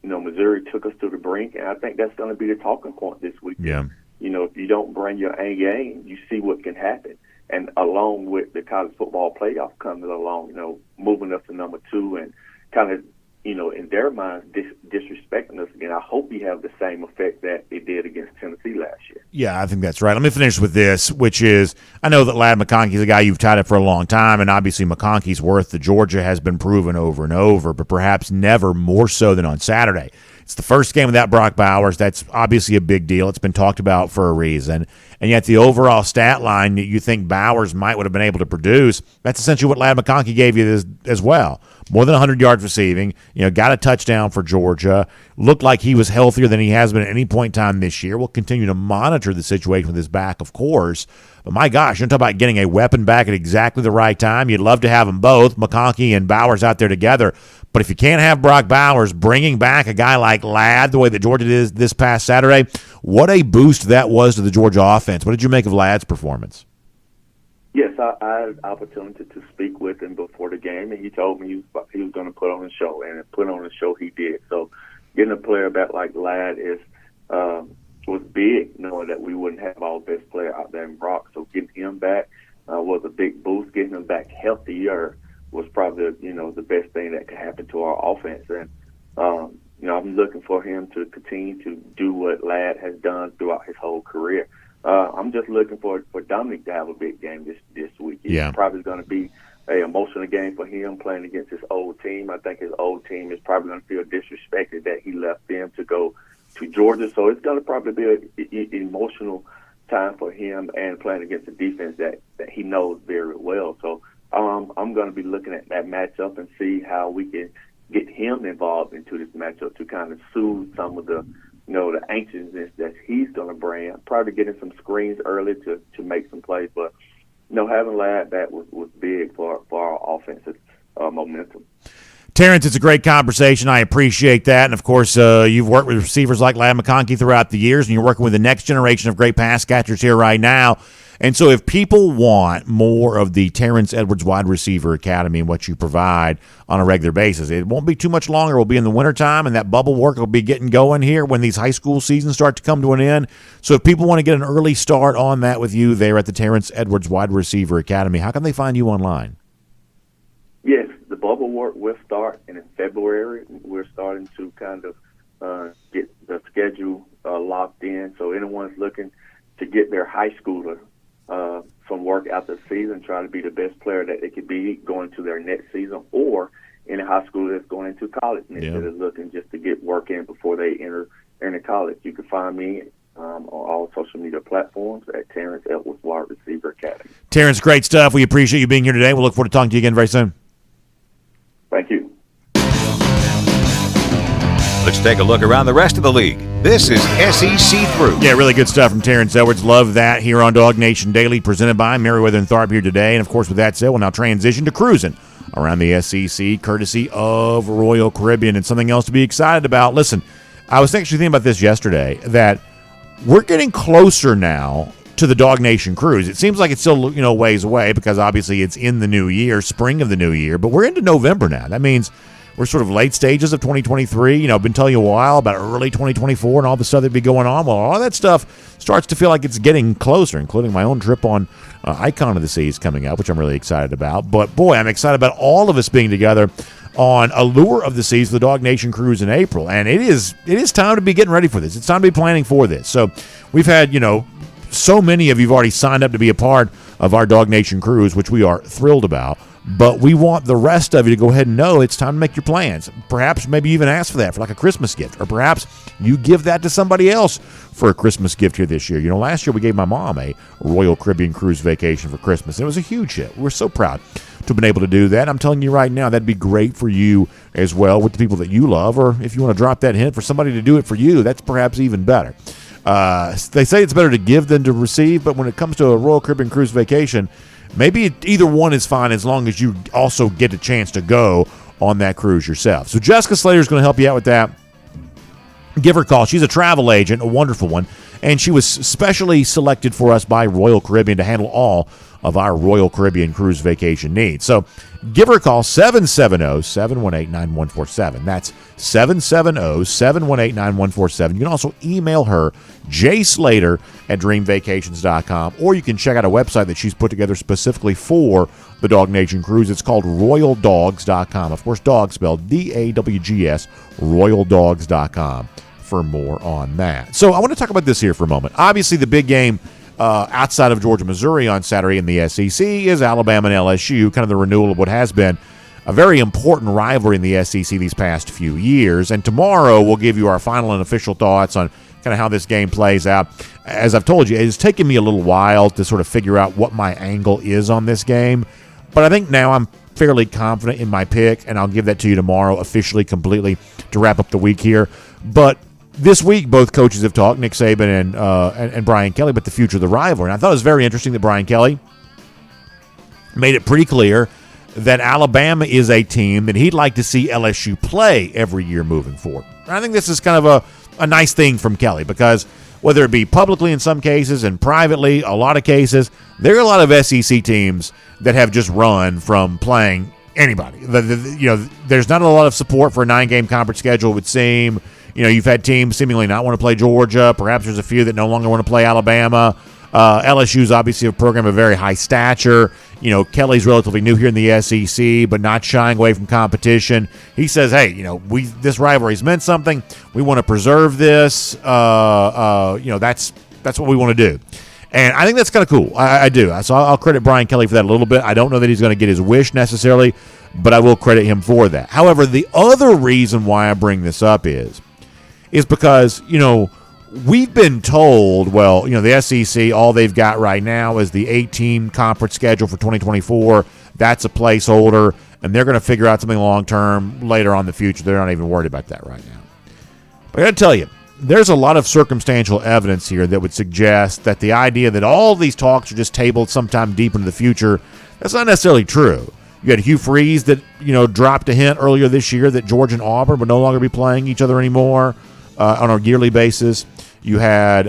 Missouri took us to the brink, and I think that's going to be the talking point this week. Yeah. If you don't bring your A game, you see what can happen. And along with the college football playoff coming along, moving us to number 2 and kind of, in their minds, disrespecting us again. I hope you have the same effect that it did against Tennessee last year. Yeah, I think that's right. Let me finish with this, which is, I know that Ladd McConkey's a guy you've tied up for a long time, and obviously McConkey's worth to Georgia has been proven over and over, but perhaps never more so than on Saturday. It's the first game without Brock Bowers. That's obviously a big deal. It's been talked about for a reason. And yet the overall stat line that you think Bowers would have been able to produce, that's essentially what Ladd McConkey gave you as well. more than 100 yards receiving, got a touchdown for Georgia, looked like he was healthier than he has been at any point in time this year. We'll continue to monitor the situation with his back, of course. But my gosh, you're talking about getting a weapon back at exactly the right time. You'd love to have them both, McConkey and Bowers, out there together. But if you can't have Brock Bowers, bringing back a guy like Ladd the way that Georgia did this past Saturday, what a boost that was to the Georgia offense. What did you make of Ladd's performance? Yes, I had an opportunity to speak with him before the game, and he told me he was going to put on a show, and put on a show he did. So getting a player back like Ladd was big, knowing that we wouldn't have our best player out there in Brock. So getting him back was a big boost. Getting him back healthier was probably the best thing that could happen to our offense. And I'm looking for him to continue to do what Ladd has done throughout his whole career. I'm just looking for Dominic to have a big game this week. It's probably going to be an emotional game for him playing against his old team. I think his old team is probably going to feel disrespected that he left them to go to Georgia. So it's going to probably be an emotional time for him and playing against a defense that he knows very well. So I'm going to be looking at that matchup and see how we can get him involved into this matchup to kind of soothe some of the the anxiousness that he's going to bring. Probably getting some screens early to make some plays, but having Ladd back was big for our offensive momentum. Terrence, it's a great conversation. I appreciate that. And, of course, you've worked with receivers like Ladd McConkey throughout the years, and you're working with the next generation of great pass catchers here right now. And so if people want more of the Terrence Edwards Wide Receiver Academy and what you provide on a regular basis, it won't be too much longer. We'll be in the wintertime, and that bubble work will be getting going here when these high school seasons start to come to an end. So if people want to get an early start on that with you there at the Terrence Edwards Wide Receiver Academy, how can they find you online? Yes, the bubble work will start, and in February we're starting to kind of get the schedule locked in. So anyone's looking to get their high schooler some work out the season, trying to be the best player that they could be going to their next season, or in a high school that's going into college instead of looking just to get work in before they enter college. You can find me on all social media platforms at Terrence Edwards Wide Receiver Academy. Terrence, great stuff. We appreciate you being here today. We'll look forward to talking to you again very soon. Thank you. Let's take a look around the rest of the league. This is SEC Through. Yeah, really good stuff from Terrence Edwards. Love that here on DawgNation Daily, presented by Meriwether and Tharp here today. And, of course, with that said, we'll now transition to cruising around the SEC, courtesy of Royal Caribbean, and something else to be excited about. Listen, I was actually thinking about this yesterday, that we're getting closer now to the DawgNation cruise. It seems like it's still, ways away because obviously it's in the new year, spring of the new year, but we're into November now. That means we're sort of late stages of 2023. I've been telling you a while about early 2024 and all the stuff that'd be going on. Well, all that stuff starts to feel like it's getting closer, including my own trip on Icon of the Seas coming up, which I'm really excited about. But, boy, I'm excited about all of us being together on Allure of the Seas, the DawgNation cruise in April. And it is time to be getting ready for this. It's time to be planning for this. So we've had, so many of you have already signed up to be a part of our DawgNation cruise, which we are thrilled about. But we want the rest of you to go ahead and know it's time to make your plans. Perhaps maybe even ask for that for like a Christmas gift. Or perhaps you give that to somebody else for a Christmas gift here this year. Last year we gave my mom a Royal Caribbean cruise vacation for Christmas. And it was a huge hit. We're so proud to have been able to do that. I'm telling you right now, that'd be great for you as well with the people that you love. Or if you want to drop that hint for somebody to do it for you, that's perhaps even better. They say it's better to give than to receive, but when it comes to a Royal Caribbean cruise vacation, maybe either one is fine as long as you also get a chance to go on that cruise yourself. So Jessica Slater is going to help you out with that. Give her a call. She's a travel agent, a wonderful one, and she was specially selected for us by Royal Caribbean to handle all of our Royal Caribbean cruise vacation needs. So give her a call, 770-718-9147. That's 770-718-9147. You can also email her, jslater@dreamvacations.com, or you can check out a website that she's put together specifically for the DawgNation cruise. It's called royaldogs.com. Of course, dog spelled D-A-W-G-S, royaldogs.com for more on that. So I want to talk about this here for a moment. Obviously, the big game outside of Georgia, Missouri on Saturday in the SEC is Alabama and LSU, kind of the renewal of what has been a very important rivalry in the SEC these past few years. And tomorrow we'll give you our final and official thoughts on kind of how this game plays out. As I've told you, it's taken me a little while to sort of figure out what my angle is on this game. But I think now I'm fairly confident in my pick, and I'll give that to you tomorrow officially, completely, to wrap up the week here. But this week, both coaches have talked, Nick Saban and Brian Kelly, about the future of the rivalry. And I thought it was very interesting that Brian Kelly made it pretty clear that Alabama is a team that he'd like to see LSU play every year moving forward. And I think this is kind of a nice thing from Kelly, because whether it be publicly in some cases and privately, a lot of cases, there are a lot of SEC teams that have just run from playing anybody. There's not a lot of support for a 9-game conference schedule, it would seem. You've had teams seemingly not want to play Georgia. Perhaps there's a few that no longer want to play Alabama. LSU's obviously a program of very high stature. Kelly's relatively new here in the SEC, but not shying away from competition. He says, hey, this rivalry's meant something. We want to preserve this. That's what we want to do. And I think that's kind of cool. I do. So I'll credit Brian Kelly for that a little bit. I don't know that he's going to get his wish necessarily, but I will credit him for that. However, the other reason why I bring this up is because, we've been told, the SEC, all they've got right now is the 8-team conference schedule for 2024. That's a placeholder, and they're going to figure out something long-term later on in the future. They're not even worried about that right now. But I got to tell you, there's a lot of circumstantial evidence here that would suggest that the idea that all these talks are just tabled sometime deep into the future, that's not necessarily true. You had Hugh Freeze that, dropped a hint earlier this year that Georgia and Auburn would no longer be playing each other anymore on a yearly basis. You had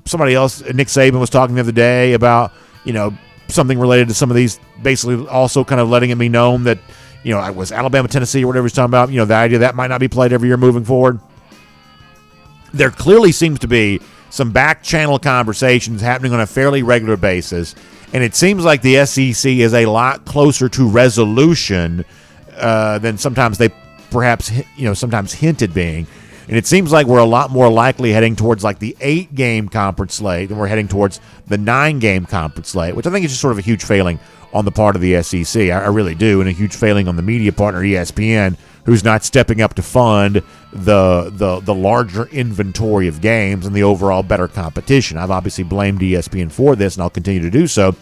somebody else, Nick Saban was talking the other day about, something related to some of these, basically also kind of letting it be known that, it was Alabama, Tennessee, or whatever he's talking about, the idea that might not be played every year moving forward. There clearly seems to be some back-channel conversations happening on a fairly regular basis, and it seems like the SEC is a lot closer to resolution than sometimes they perhaps, sometimes hinted being. And it seems like we're a lot more likely heading towards like the 8-game conference slate than we're heading towards the 9-game conference slate, which I think is just sort of a huge failing on the part of the SEC. I really do, and a huge failing on the media partner ESPN, who's not stepping up to fund the larger inventory of games and the overall better competition. I've obviously blamed ESPN for this, and I'll continue to do so.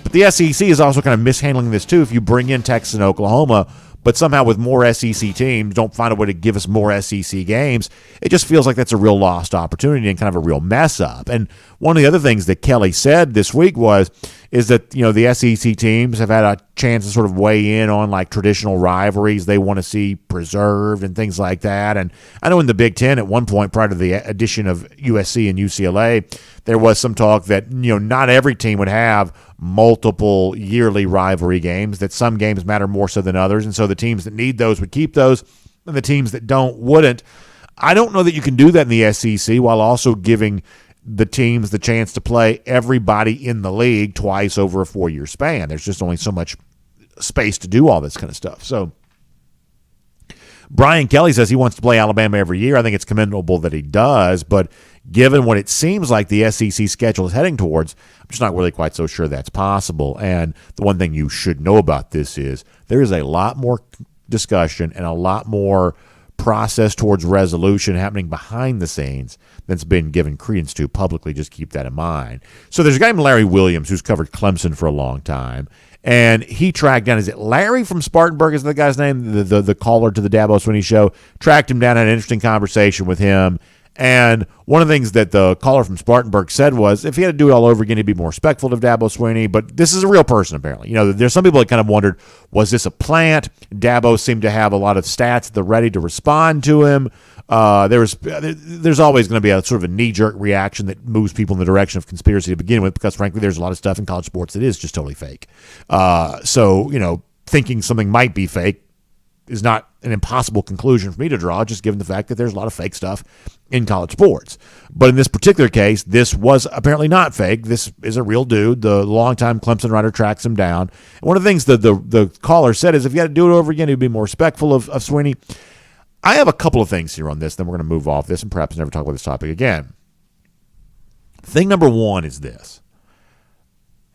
But the SEC is also kind of mishandling this too. If you bring in Texas and Oklahoma, but somehow with more SEC teams don't find a way to give us more SEC games, it just feels like that's a real lost opportunity and kind of a real mess up. And one of the other things that Kelly said this week is that, the SEC teams have had a chance to sort of weigh in on like traditional rivalries they want to see preserved and things like that. And I know in the Big Ten at one point prior to the addition of USC and UCLA, there was some talk that, not every team would have multiple yearly rivalry games, that some games matter more so than others. And so the teams that need those would keep those, and the teams that don't wouldn't. I don't know that you can do that in the SEC while also giving the teams the chance to play everybody in the league twice over a 4-year span. There's just only so much space to do all this kind of stuff. So Brian Kelly says he wants to play Alabama every year. I think it's commendable that he does, but given what it seems like the SEC schedule is heading towards, I'm just not really quite so sure that's possible. And the one thing you should know about this is there is a lot more discussion and a lot more process towards resolution happening behind the scenes that's been given credence to publicly. Just keep that in mind. So there's a guy named Larry Williams who's covered Clemson for a long time, and he tracked down, is it Larry from Spartanburg is the guy's name, the caller to the Dabo Swinney show, tracked him down, had an interesting conversation with him. And one of the things that the caller from Spartanburg said was if he had to do it all over again, he'd be more respectful of Dabo Swinney. But this is a real person, apparently. There's some people that kind of wondered, was this a plant? Dabo seemed to have a lot of stats at the ready to respond to him. There's always going to be a sort of a knee-jerk reaction that moves people in the direction of conspiracy to begin with, because, frankly, there's a lot of stuff in college sports that is just totally fake. So thinking something might be fake is not an impossible conclusion for me to draw, just given the fact that there's a lot of fake stuff in college sports. But in this particular case, this was apparently not fake. This is a real dude. The longtime Clemson writer tracks him down. And one of the things that the caller said is if you had to do it over again, he'd be more respectful of Swinney. I have a couple of things here on this, then we're going to move off this and perhaps never talk about this topic again. Thing number one is this.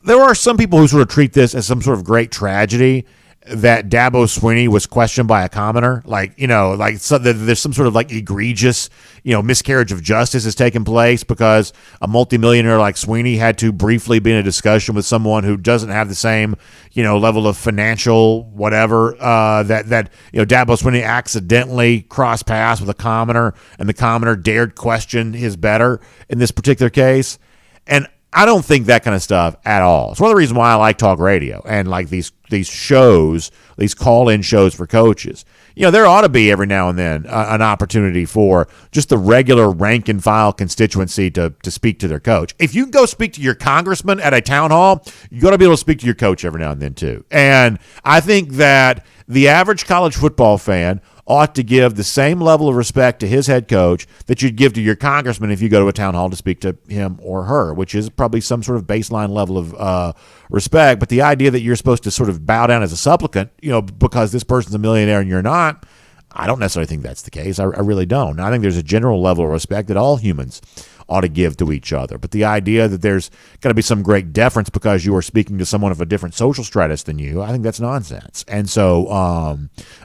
There are some people who sort of treat this as some sort of great tragedy, that Dabo Swinney was questioned by a commoner, there's some sort of like egregious, miscarriage of justice has taken place because a multimillionaire like Swinney had to briefly be in a discussion with someone who doesn't have the same, level of financial whatever, that Dabo Swinney accidentally crossed paths with a commoner, and the commoner dared question his better in this particular case. And I don't think that kind of stuff at all. It's one of the reasons why I like talk radio and like these shows, these call-in shows for coaches. There ought to be every now and then an opportunity for just the regular rank-and-file constituency to speak to their coach. If you can go speak to your congressman at a town hall, you got to be able to speak to your coach every now and then too. And I think that the average college football fan ought to give the same level of respect to his head coach that you'd give to your congressman if you go to a town hall to speak to him or her, which is probably some sort of baseline level of respect. But the idea that you're supposed to sort of bow down as a supplicant, because this person's a millionaire and you're not, I don't necessarily think that's the case. I really don't. I think there's a general level of respect that all humans ought to give to each other. But the idea that there's going to be some great deference because you are speaking to someone of a different social stratus than you, I think that's nonsense. And so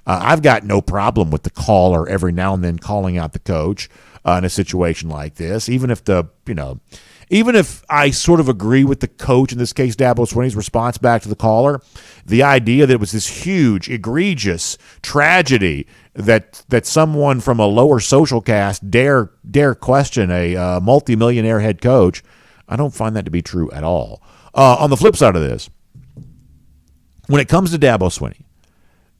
I've got no problem with the caller every now and then calling out the coach in a situation like this, even if even if I sort of agree with the coach, in this case Dabo Swinney's response back to the caller, the idea that it was this huge, egregious tragedy that someone from a lower social caste dare question a multimillionaire head coach, I don't find that to be true at all. On the flip side of this, when it comes to Dabo Swinney,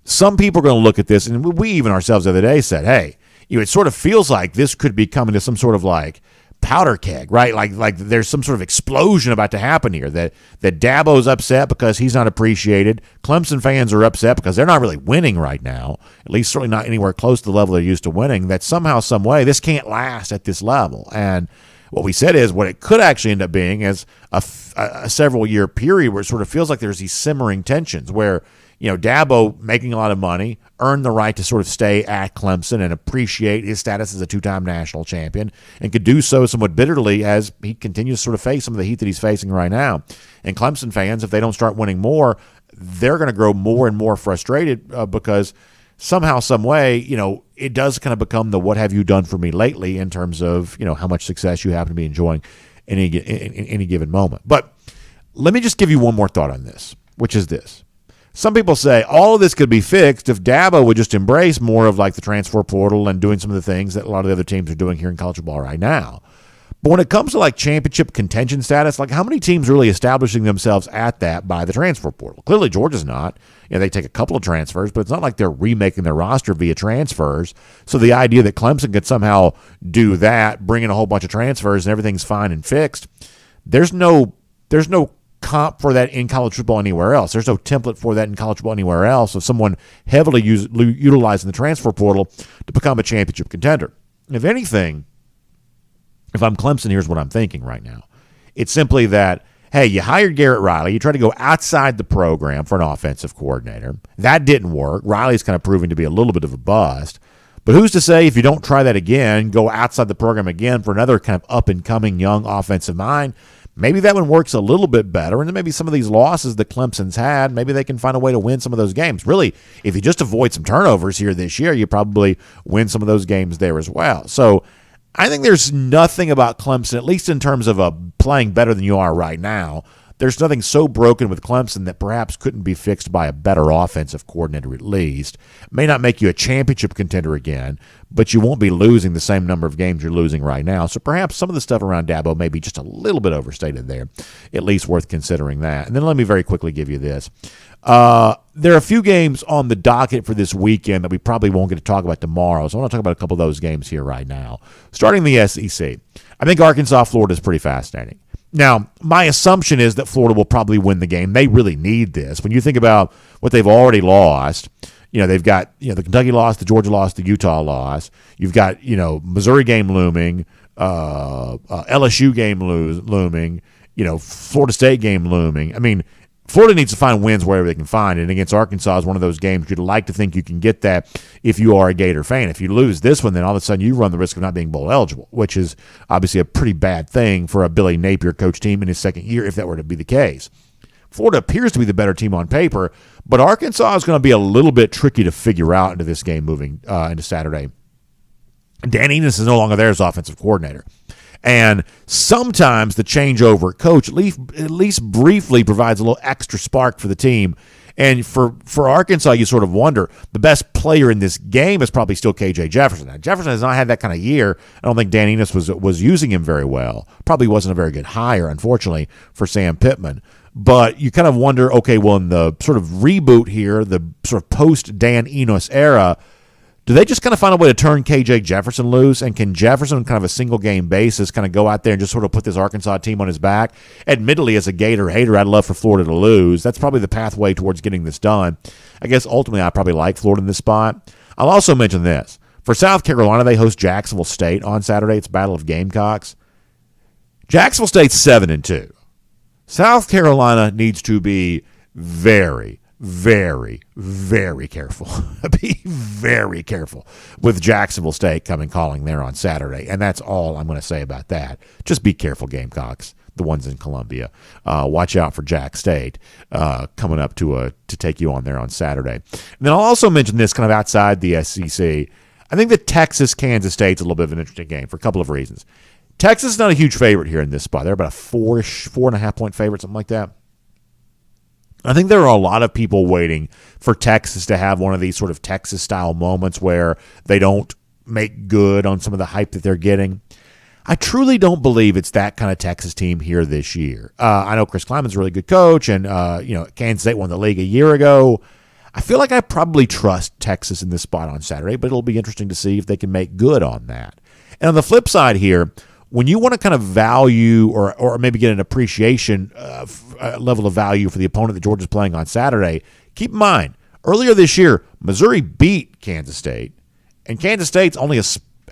some people are going to look at this, and we even ourselves the other day said, hey, it sort of feels like this could be coming to some sort of like powder keg, right? Like there's some sort of explosion about to happen here, that Dabo's upset because he's not appreciated. Clemson fans are upset because they're not really winning right now, at least certainly not anywhere close to the level they're used to winning, that somehow, some way, this can't last at this level. And what we said is what it could actually end up being is a several-year period where it sort of feels like there's these simmering tensions where, Dabo, making a lot of money, earned the right to sort of stay at Clemson and appreciate his status as a two-time national champion, and could do so somewhat bitterly as he continues to sort of face some of the heat that he's facing right now. And Clemson fans, if they don't start winning more, they're going to grow more and more frustrated because somehow, some way, it does kind of become the what have you done for me lately in terms of, how much success you happen to be enjoying in any given moment. But let me just give you one more thought on this, which is this. Some people say all of this could be fixed if Dabo would just embrace more of like the transfer portal and doing some of the things that a lot of the other teams are doing here in college football right now. But when it comes to like championship contention status, like how many teams are really establishing themselves at that by the transfer portal? Clearly Georgia's not. They take a couple of transfers, but it's not like they're remaking their roster via transfers. So the idea that Clemson could somehow do that, bring in a whole bunch of transfers and everything's fine and fixed, there's no comp for that in college football anywhere else. There's no template for that in college football anywhere else of someone heavily utilizing the transfer portal to become a championship contender. If anything, if I'm Clemson, here's what I'm thinking right now. It's simply that, hey, you hired Garrett Riley. You tried to go outside the program for an offensive coordinator. That didn't work. Riley's kind of proving to be a little bit of a bust. But who's to say if you don't try that again, go outside the program again for another kind of up-and-coming young offensive mind, maybe that one works a little bit better, and then maybe some of these losses that Clemson's had, maybe they can find a way to win some of those games. Really, if you just avoid some turnovers here this year, you probably win some of those games there as well. So I think there's nothing about Clemson, at least in terms of playing better than you are right now, there's nothing so broken with Clemson that perhaps couldn't be fixed by a better offensive coordinator at least. It may not make you a championship contender again, but you won't be losing the same number of games you're losing right now. So perhaps some of the stuff around Dabo may be just a little bit overstated there, at least worth considering that. And then let me very quickly give you this. There are a few games on the docket for this weekend that we probably won't get to talk about tomorrow, so I want to talk about a couple of those games here right now. Starting the SEC, I think Arkansas-Florida is pretty fascinating. Now, my assumption is that Florida will probably win the game. They really need this. When you think about what they've already lost, they've got the Kentucky loss, the Georgia loss, the Utah loss. You've got Missouri game looming, LSU game looming, Florida State game looming. I mean, Florida needs to find wins wherever they can find it. And against Arkansas is one of those games you'd like to think you can get that if you are a Gator fan. If you lose this one, then all of a sudden you run the risk of not being bowl eligible, which is obviously a pretty bad thing for a Billy Napier coach team in his second year if that were to be the case. Florida appears to be the better team on paper, but Arkansas is going to be a little bit tricky to figure out into this game moving into Saturday. Dan Enos is no longer there as offensive coordinator. And sometimes the changeover at coach at least briefly provides a little extra spark for the team. And for Arkansas, you sort of wonder, the best player in this game is probably still KJ Jefferson. Now, Jefferson has not had that kind of year. I don't think Dan Enos was using him very well. Probably wasn't a very good hire, unfortunately, for Sam Pittman. But you kind of wonder, okay, well, in the sort of reboot here, the sort of post-Dan Enos era, do they just kind of find a way to turn KJ Jefferson loose? And can Jefferson, kind of a single-game basis, kind of go out there and just sort of put this Arkansas team on his back? Admittedly, as a Gator hater, I'd love for Florida to lose. That's probably the pathway towards getting this done. I guess ultimately I probably like Florida in this spot. I'll also mention this. For South Carolina, they host Jacksonville State on Saturday. It's Battle of Gamecocks. Jacksonville State's 7-2. South Carolina needs to be very, very, very careful. Be very careful with Jacksonville State calling there on Saturday. And that's all I'm going to say about that. Just be careful, Gamecocks, the ones in Columbia. Watch out for Jack State coming up to take you on there on Saturday. And then I'll also mention this kind of outside the SEC. I think that Texas-Kansas State's a little bit of an interesting game for a couple of reasons. Texas is not a huge favorite here in this spot. They're about a 4.5 point favorite, something like that. I think there are a lot of people waiting for Texas to have one of these sort of Texas-style moments where they don't make good on some of the hype that they're getting. I truly don't believe it's that kind of Texas team here this year. I know Chris Kleiman's a really good coach, and Kansas State won the league a year ago. I feel like I probably trust Texas in this spot on Saturday, but it'll be interesting to see if they can make good on that. And on the flip side here, when you want to kind of value or maybe get an appreciation level of value for the opponent that Georgia's playing on Saturday, keep in mind, earlier this year, Missouri beat Kansas State, and Kansas State's only a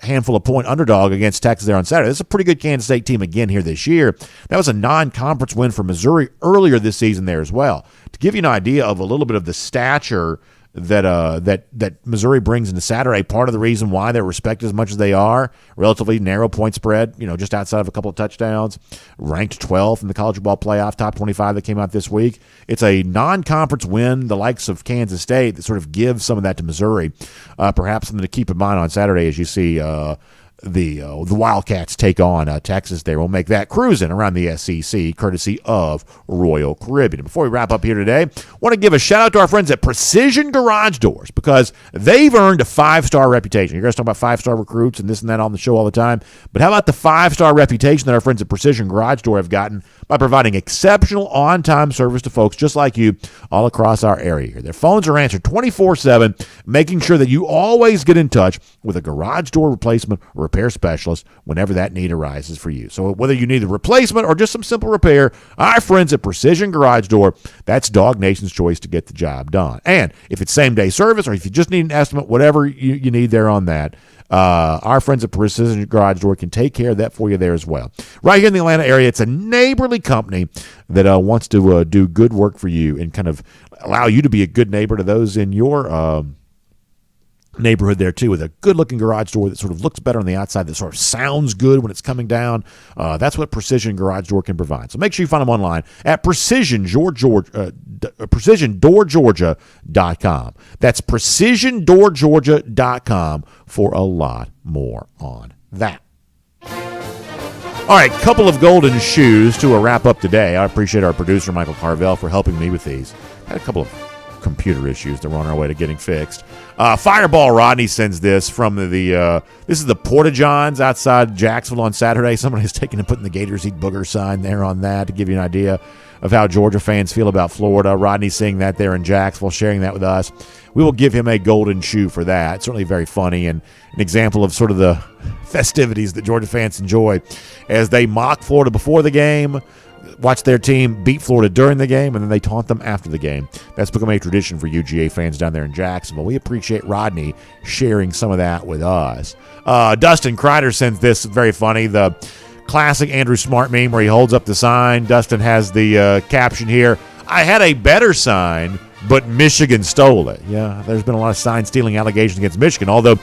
handful of point underdog against Texas there on Saturday. This is a pretty good Kansas State team again here this year. That was a non-conference win for Missouri earlier this season there as well. To give you an idea of a little bit of the stature that Missouri brings into Saturday, part of the reason why they're respected as much as they are, relatively narrow point spread, just outside of a couple of touchdowns, ranked 12th in the college football playoff, top 25 that came out this week. It's a non-conference win, the likes of Kansas State, that sort of gives some of that to Missouri. Perhaps something to keep in mind on Saturday as you see the Wildcats take on Texas there. We'll make that cruising around the SEC, courtesy of Royal Caribbean. Before we wrap up here today, I want to give a shout-out to our friends at Precision Garage Doors because they've earned a 5-star reputation. You guys talk about 5-star recruits and this and that on the show all the time, but how about the 5-star reputation that our friends at Precision Garage Door have gotten by providing exceptional on-time service to folks just like you all across our area here. Their phones are answered 24/7, making sure that you always get in touch with a garage door replacement or repair specialist whenever that need arises for you. So whether you need a replacement or just some simple repair, our friends at Precision Garage Door, that's DawgNation's choice to get the job done. And if it's same-day service or if you just need an estimate, whatever you need there on that, our friends at Precision Garage Door can take care of that for you there as well. Right here in the Atlanta area, it's a neighborly company that wants to do good work for you and kind of allow you to be a good neighbor to those in your neighborhood there too, with a good-looking garage door that sort of looks better on the outside, that sort of sounds good when it's coming down. That's what Precision Garage Door can provide. So make sure you find them online at PrecisionDoorGeorgia.com. That's PrecisionDoorGeorgia.com for a lot more on that. All right, couple of golden shoes to wrap up today. I appreciate our producer, Michael Carvel, for helping me with these. Had a couple of computer issues that we're on our way to getting fixed. Fireball Rodney sends this from this is the Porta Johns outside Jacksonville on Saturday. Somebody's taking and putting the Gators Eat Booger sign there on that to give you an idea of how Georgia fans feel about Florida. Rodney's seeing that there in Jacksonville, sharing that with us. We will give him a golden shoe for that. It's certainly very funny and an example of sort of the festivities that Georgia fans enjoy as they mock Florida before the game, watch their team beat Florida during the game, and then they taunt them after the game. That's become a tradition for UGA fans down there in Jacksonville. We appreciate Rodney sharing some of that with us. Dustin Kreider sends this, very funny, the classic Andrew Smart meme where he holds up the sign. Dustin has the caption here, "I had a better sign, but Michigan stole it." Yeah, there's been a lot of sign-stealing allegations against Michigan, although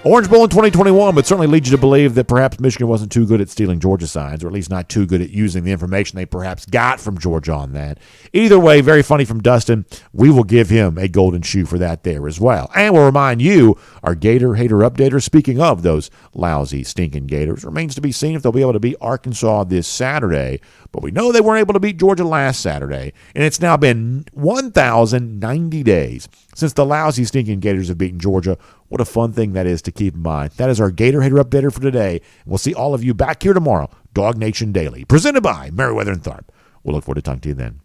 Orange Bowl in 2021 would certainly lead you to believe that perhaps Michigan wasn't too good at stealing Georgia signs, or at least not too good at using the information they perhaps got from Georgia on that. Either way, very funny from Dustin. We will give him a golden shoe for that there as well. And we'll remind you, our Gator Hater Updater, speaking of those lousy, stinking Gators, remains to be seen if they'll be able to beat Arkansas this Saturday. But we know they weren't able to beat Georgia last Saturday, and it's now been 1,090 days since the lousy, stinking Gators have beaten Georgia. What a fun thing that is to keep in mind. That is our Gator Hater Updater for today. We'll see all of you back here tomorrow. DawgNation Daily, presented by Meriwether and Tharp. We'll look forward to talking to you then.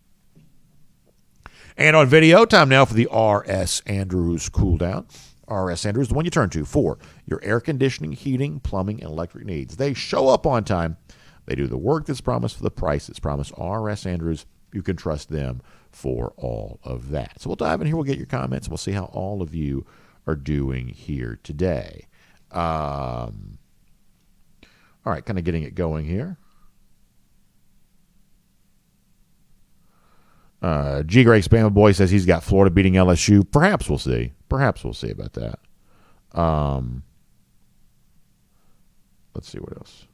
And on video, time now for the R.S. Andrews cool down. R.S. Andrews, the one you turn to for your air conditioning, heating, plumbing, and electric needs. They show up on time. They do the work that's promised for the price that's promised. R.S. Andrews, you can trust them for all of that. So we'll dive in here. We'll get your comments. We'll see how all of you are doing here today. All right, kind of getting it going here. G. Gray Spammer Boy says he's got Florida beating LSU. Perhaps we'll see. Perhaps we'll see about that. Let's see what else.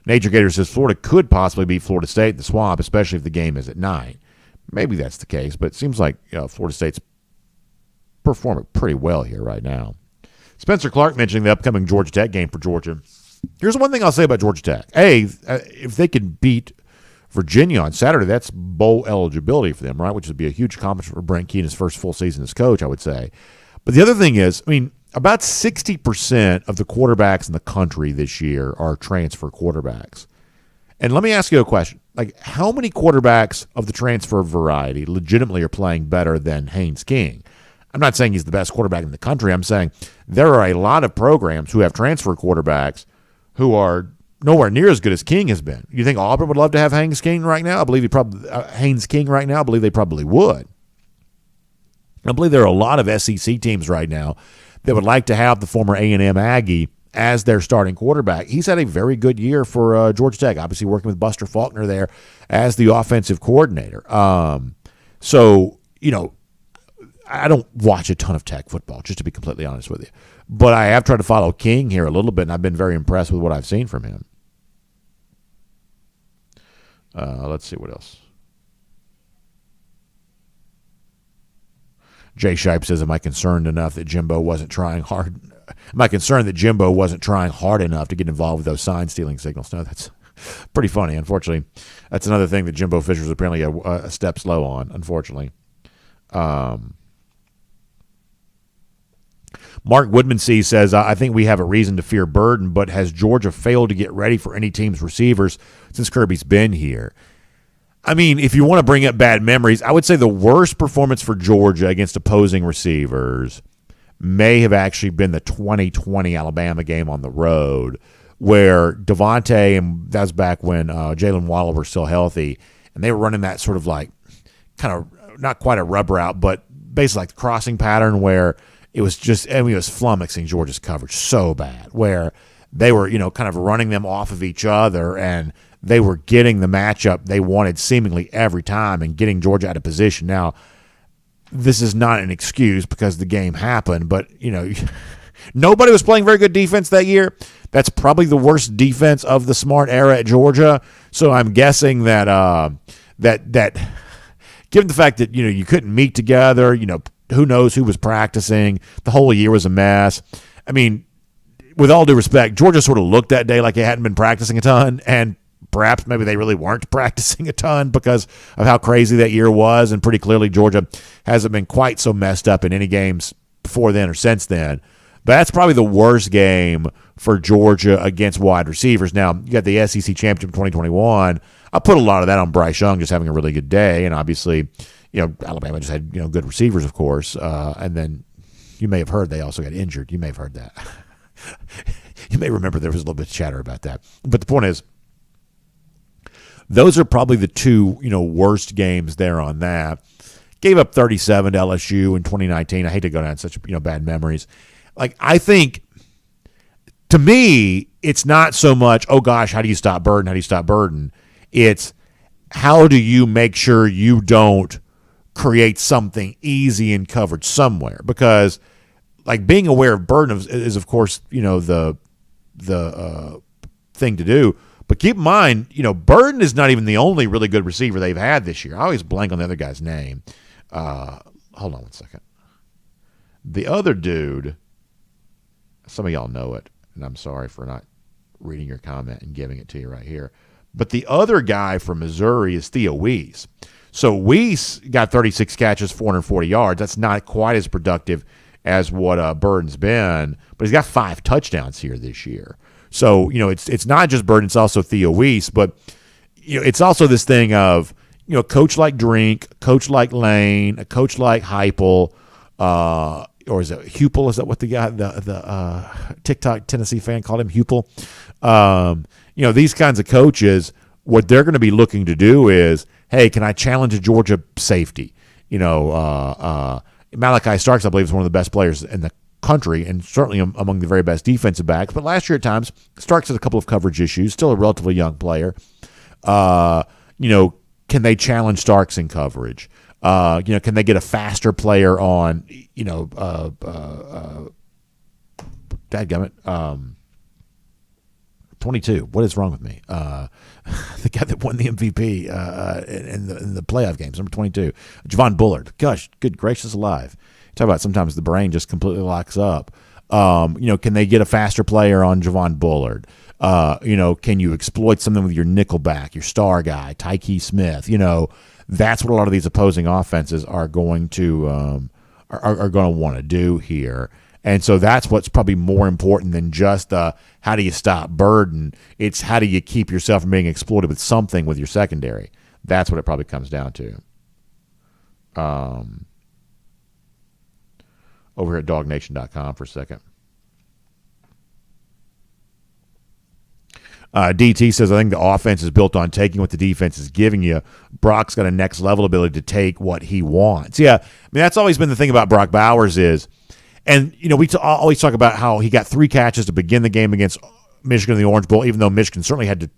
Nature Gator says Florida could possibly beat Florida State in the Swamp, especially if the game is at 9. Maybe that's the case, but it seems like Florida State's performing pretty well here right now. Spencer Clark mentioning the upcoming Georgia Tech game for Georgia. Here's one thing I'll say about Georgia Tech. If they can beat Virginia on Saturday, that's bowl eligibility for them, right? Which would be a huge accomplishment for Brent Key in his first full season as coach, I would say. But the other thing is, about 60% of the quarterbacks in the country this year are transfer quarterbacks. And let me ask you a question. How many quarterbacks of the transfer variety legitimately are playing better than Haynes King? I'm not saying he's the best quarterback in the country. I'm saying there are a lot of programs who have transfer quarterbacks who are nowhere near as good as King has been. You think Auburn would love to have Haynes King right now? I believe they probably would. I believe there are a lot of SEC teams right now that would like to have the former A&M Aggie as their starting quarterback. He's had a very good year for Georgia Tech, obviously working with Buster Faulkner there as the offensive coordinator. I don't watch a ton of Tech football, just to be completely honest with you. But I have tried to follow King here a little bit, and I've been very impressed with what I've seen from him. Let's see what else. Jay Shipe says, am I concerned that Jimbo wasn't trying hard enough to get involved with those sign stealing signals? No, that's pretty funny. Unfortunately, that's another thing that Jimbo Fisher's apparently a step slow on, unfortunately. Mark Woodmansee says, I think we have a reason to fear Burden, but has Georgia failed to get ready for any team's receivers since Kirby's been here? If you want to bring up bad memories, I would say the worst performance for Georgia against opposing receivers may have actually been the 2020 Alabama game on the road, where Devontae, and that was back when Jalen Waddle were still healthy, and they were running that sort of kind of not quite a rub route, but basically the crossing pattern where it was just, it was flummoxing Georgia's coverage so bad, where they were, kind of running them off of each other, and they were getting the matchup they wanted seemingly every time and getting Georgia out of position. Now, this is not an excuse because the game happened, but, nobody was playing very good defense that year. That's probably the worst defense of the Smart era at Georgia. So I'm guessing that that given the fact that, you couldn't meet together, who knows who was practicing, the whole year was a mess. With all due respect, Georgia sort of looked that day like they hadn't been practicing a ton, and perhaps maybe they really weren't practicing a ton because of how crazy that year was, and pretty clearly Georgia hasn't been quite so messed up in any games before then or since then. But that's probably the worst game for Georgia against wide receivers. Now, you got the SEC Championship 2021. I put a lot of that on Bryce Young just having a really good day, and obviously, Alabama just had, good receivers, of course, and then you may have heard they also got injured. You may have heard that. You may remember there was a little bit of chatter about that. But the point is, those are probably the two, worst games there on that. Gave up 37 to LSU in 2019. I hate to go down such, bad memories. I think, to me, it's not so much, oh gosh, how do you stop Burden? How do you stop Burden? It's how do you make sure you don't create something easy in coverage somewhere? Because like being aware of Burden is of course, the thing to do. But keep in mind, Burden is not even the only really good receiver they've had this year. I always blank on the other guy's name. Hold on one second. The other dude, some of y'all know it, and I'm sorry for not reading your comment and giving it to you right here. But the other guy from Missouri is Theo Weiss. So Weiss got 36 catches, 440 yards. That's not quite as productive as what Burden's been, but he's got 5 touchdowns here this year. So, it's not just Burden, it's also Theo Weiss, but it's also this thing of, a coach like Drink, a coach like Lane, a coach like Heupel, or is it Hupel? Is that what the guy, the TikTok Tennessee fan called him, Hupel? These kinds of coaches, what they're going to be looking to do is, hey, can I challenge a Georgia safety? Malachi Starks, I believe, is one of the best players in the country and certainly among the very best defensive backs. But last year at times, Starks had a couple of coverage issues, still a relatively young player. Can they challenge Starks in coverage? Can they get a faster player on, dadgummit, 22. What is wrong with me? The guy that won the MVP in the playoff games, number 22, Javon Bullard. Gosh, good gracious alive. Talk about sometimes the brain just completely locks up. Can they get a faster player on Javon Bullard? Can you exploit something with your nickelback, your star guy, Tyke Smith? That's what a lot of these opposing offenses are going to are going to want to do here. And so that's what's probably more important than just how do you stop Burden. It's how do you keep yourself from being exploited with something with your secondary. That's what it probably comes down to. Over here at DawgNation.com for a second. DT says, I think the offense is built on taking what the defense is giving you. Brock's got a next level ability to take what he wants. Yeah, that's always been the thing about Brock Bowers is, and we always talk about how he got 3 catches to begin the game against Michigan in the Orange Bowl, even though Michigan certainly had to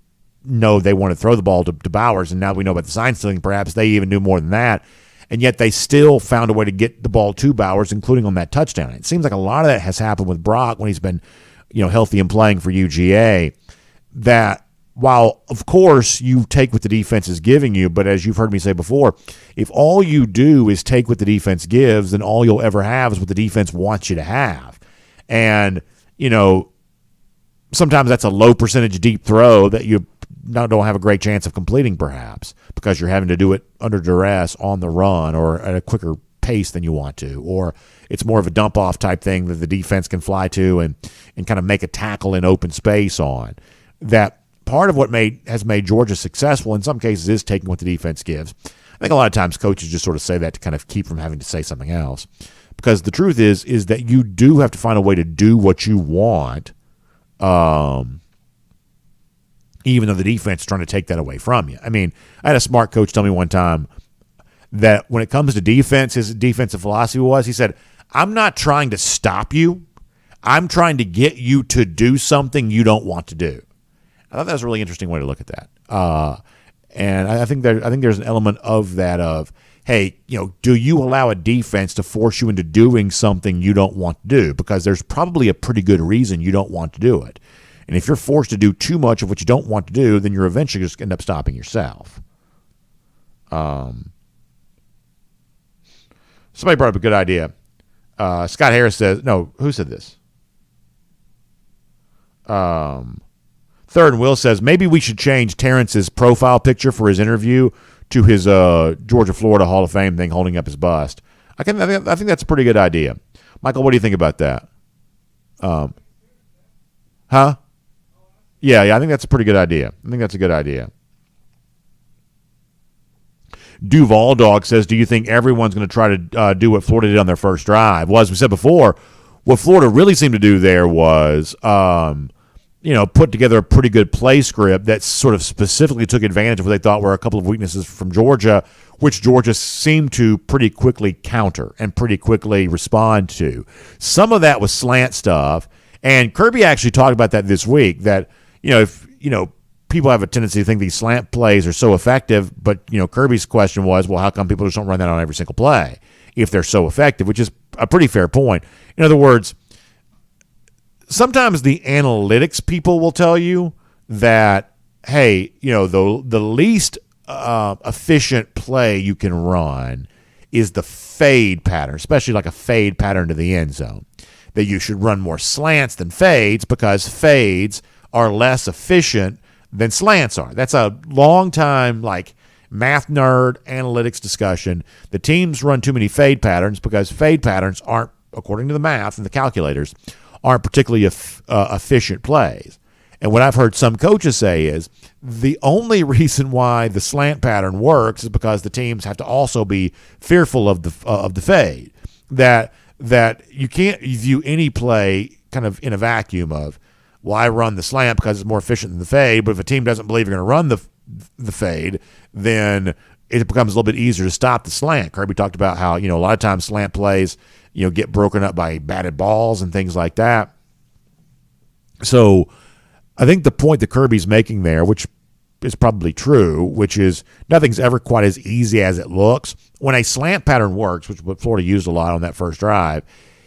know they wanted to throw the ball to Bowers, and now we know about the sign stealing. Perhaps they even knew more than that. And yet they still found a way to get the ball to Bowers, including on that touchdown. It seems like a lot of that has happened with Brock when he's been, healthy and playing for UGA. That while, of course, you take what the defense is giving you, but as you've heard me say before, if all you do is take what the defense gives, then all you'll ever have is what the defense wants you to have. And, sometimes that's a low percentage deep throw that you don't have a great chance of completing, perhaps, because you're having to do it under duress on the run or at a quicker pace than you want to, or it's more of a dump-off type thing that the defense can fly to and kind of make a tackle in open space on. That part of what has made Georgia successful in some cases is taking what the defense gives. I think a lot of times coaches just sort of say that to kind of keep from having to say something else, because the truth is that you do have to find a way to do what you want, even though the defense is trying to take that away from you. I had a smart coach tell me one time that when it comes to defense, his defensive philosophy was, he said, I'm not trying to stop you. I'm trying to get you to do something you don't want to do. I thought that was a really interesting way to look at that. And I think there's an element of that of, hey, do you allow a defense to force you into doing something you don't want to do? Because there's probably a pretty good reason you don't want to do it. And if you're forced to do too much of what you don't want to do, then you're eventually just end up stopping yourself. Somebody brought up a good idea. Scott Harris says, no, who said this? Third and Will says, maybe we should change Terrence's profile picture for his interview to his Georgia-Florida Hall of Fame thing holding up his bust. I think that's a pretty good idea. Michael, what do you think about that? Huh? Yeah, I think that's a pretty good idea. I think that's a good idea. Duval Dog says, do you think everyone's going to try to do what Florida did on their first drive? Well, as we said before, what Florida really seemed to do there was put together a pretty good play script that sort of specifically took advantage of what they thought were a couple of weaknesses from Georgia, which Georgia seemed to pretty quickly counter and pretty quickly respond to. Some of that was slant stuff, and Kirby actually talked about that this week, that, if people have a tendency to think these slant plays are so effective, but, Kirby's question was, well, how come people just don't run that on every single play if they're so effective, which is a pretty fair point. In other words, sometimes the analytics people will tell you that, hey, the least efficient play you can run is the fade pattern, especially like a fade pattern to the end zone. That you should run more slants than fades because fades are less efficient than slants are. That's a long time math nerd analytics discussion. The teams run too many fade patterns because fade patterns aren't, according to the math and the calculators, aren't particularly efficient plays. And what I've heard some coaches say is the only reason why the slant pattern works is because the teams have to also be fearful of the fade. That you can't view any play kind of in a vacuum of, well, I run the slant because it's more efficient than the fade, but if a team doesn't believe you're going to run the fade, then it becomes a little bit easier to stop the slant. Kirby talked about how, a lot of times slant plays, get broken up by batted balls and things like that. So I think the point that Kirby's making there, which is probably true, which is nothing's ever quite as easy as it looks. When a slant pattern works, which is what Florida used a lot on that first drive,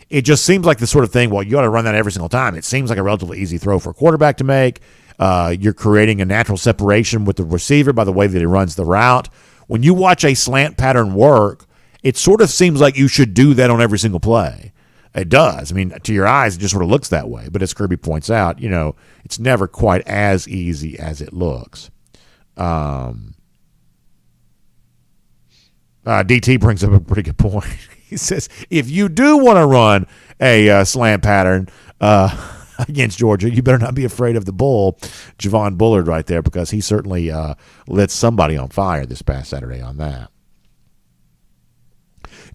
it just seems like the sort of thing, well, you ought to run that every single time. It seems like a relatively easy throw for a quarterback to make. You're creating a natural separation with the receiver by the way that he runs the route. When you watch a slant pattern work, it sort of seems like you should do that on every single play. It does. I mean, to your eyes, it just sort of looks that way. But as Kirby points out, it's never quite as easy as it looks. DT brings up a pretty good point. He says, if you do want to run a slant pattern against Georgia, you better not be afraid of the bull, Javon Bullard right there, because he certainly lit somebody on fire this past Saturday on that.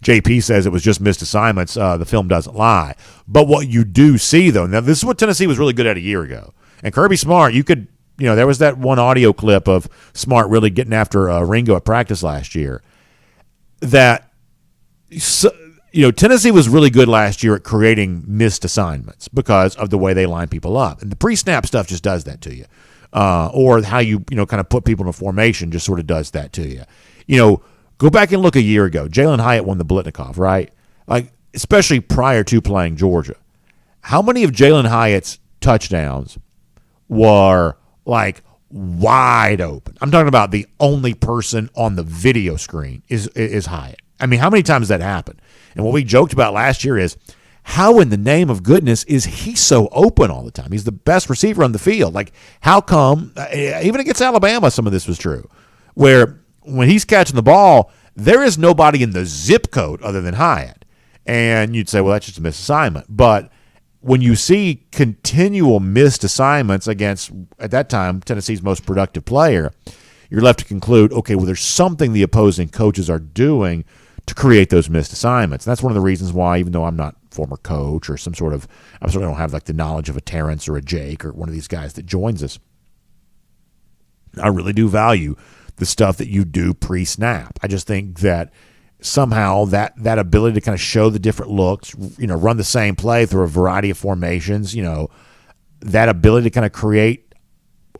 JP says it was just missed assignments. The film doesn't lie. But what you do see, though, now this is what Tennessee was really good at a year ago. And Kirby Smart, you could, there was that one audio clip of Smart really getting after Ringo at practice last year. That, Tennessee was really good last year at creating missed assignments because of the way they line people up. And the pre-snap stuff just does that to you. Or how you, kind of put people in a formation just sort of does that to you. Go back and look a year ago. Jalen Hyatt won the Blitnikoff, right? Especially prior to playing Georgia. How many of Jalen Hyatt's touchdowns were wide open? I'm talking about the only person on the video screen is Hyatt. I mean, how many times that happened? And what we joked about last year is, how in the name of goodness is he so open all the time? He's the best receiver on the field. How come, even against Alabama, some of this was true, where when he's catching the ball, there is nobody in the zip code other than Hyatt. And you'd say, well, that's just a missed assignment. But when you see continual missed assignments against, at that time, Tennessee's most productive player, you're left to conclude, okay, well, there's something the opposing coaches are doing to create those missed assignments. And that's one of the reasons why, even though I'm not a former coach or I certainly don't have the knowledge of a Terrence or a Jake or one of these guys that joins us, I really do value the stuff that you do pre-snap. I just think that somehow that ability to kind of show the different looks, run the same play through a variety of formations, that ability to kind of create,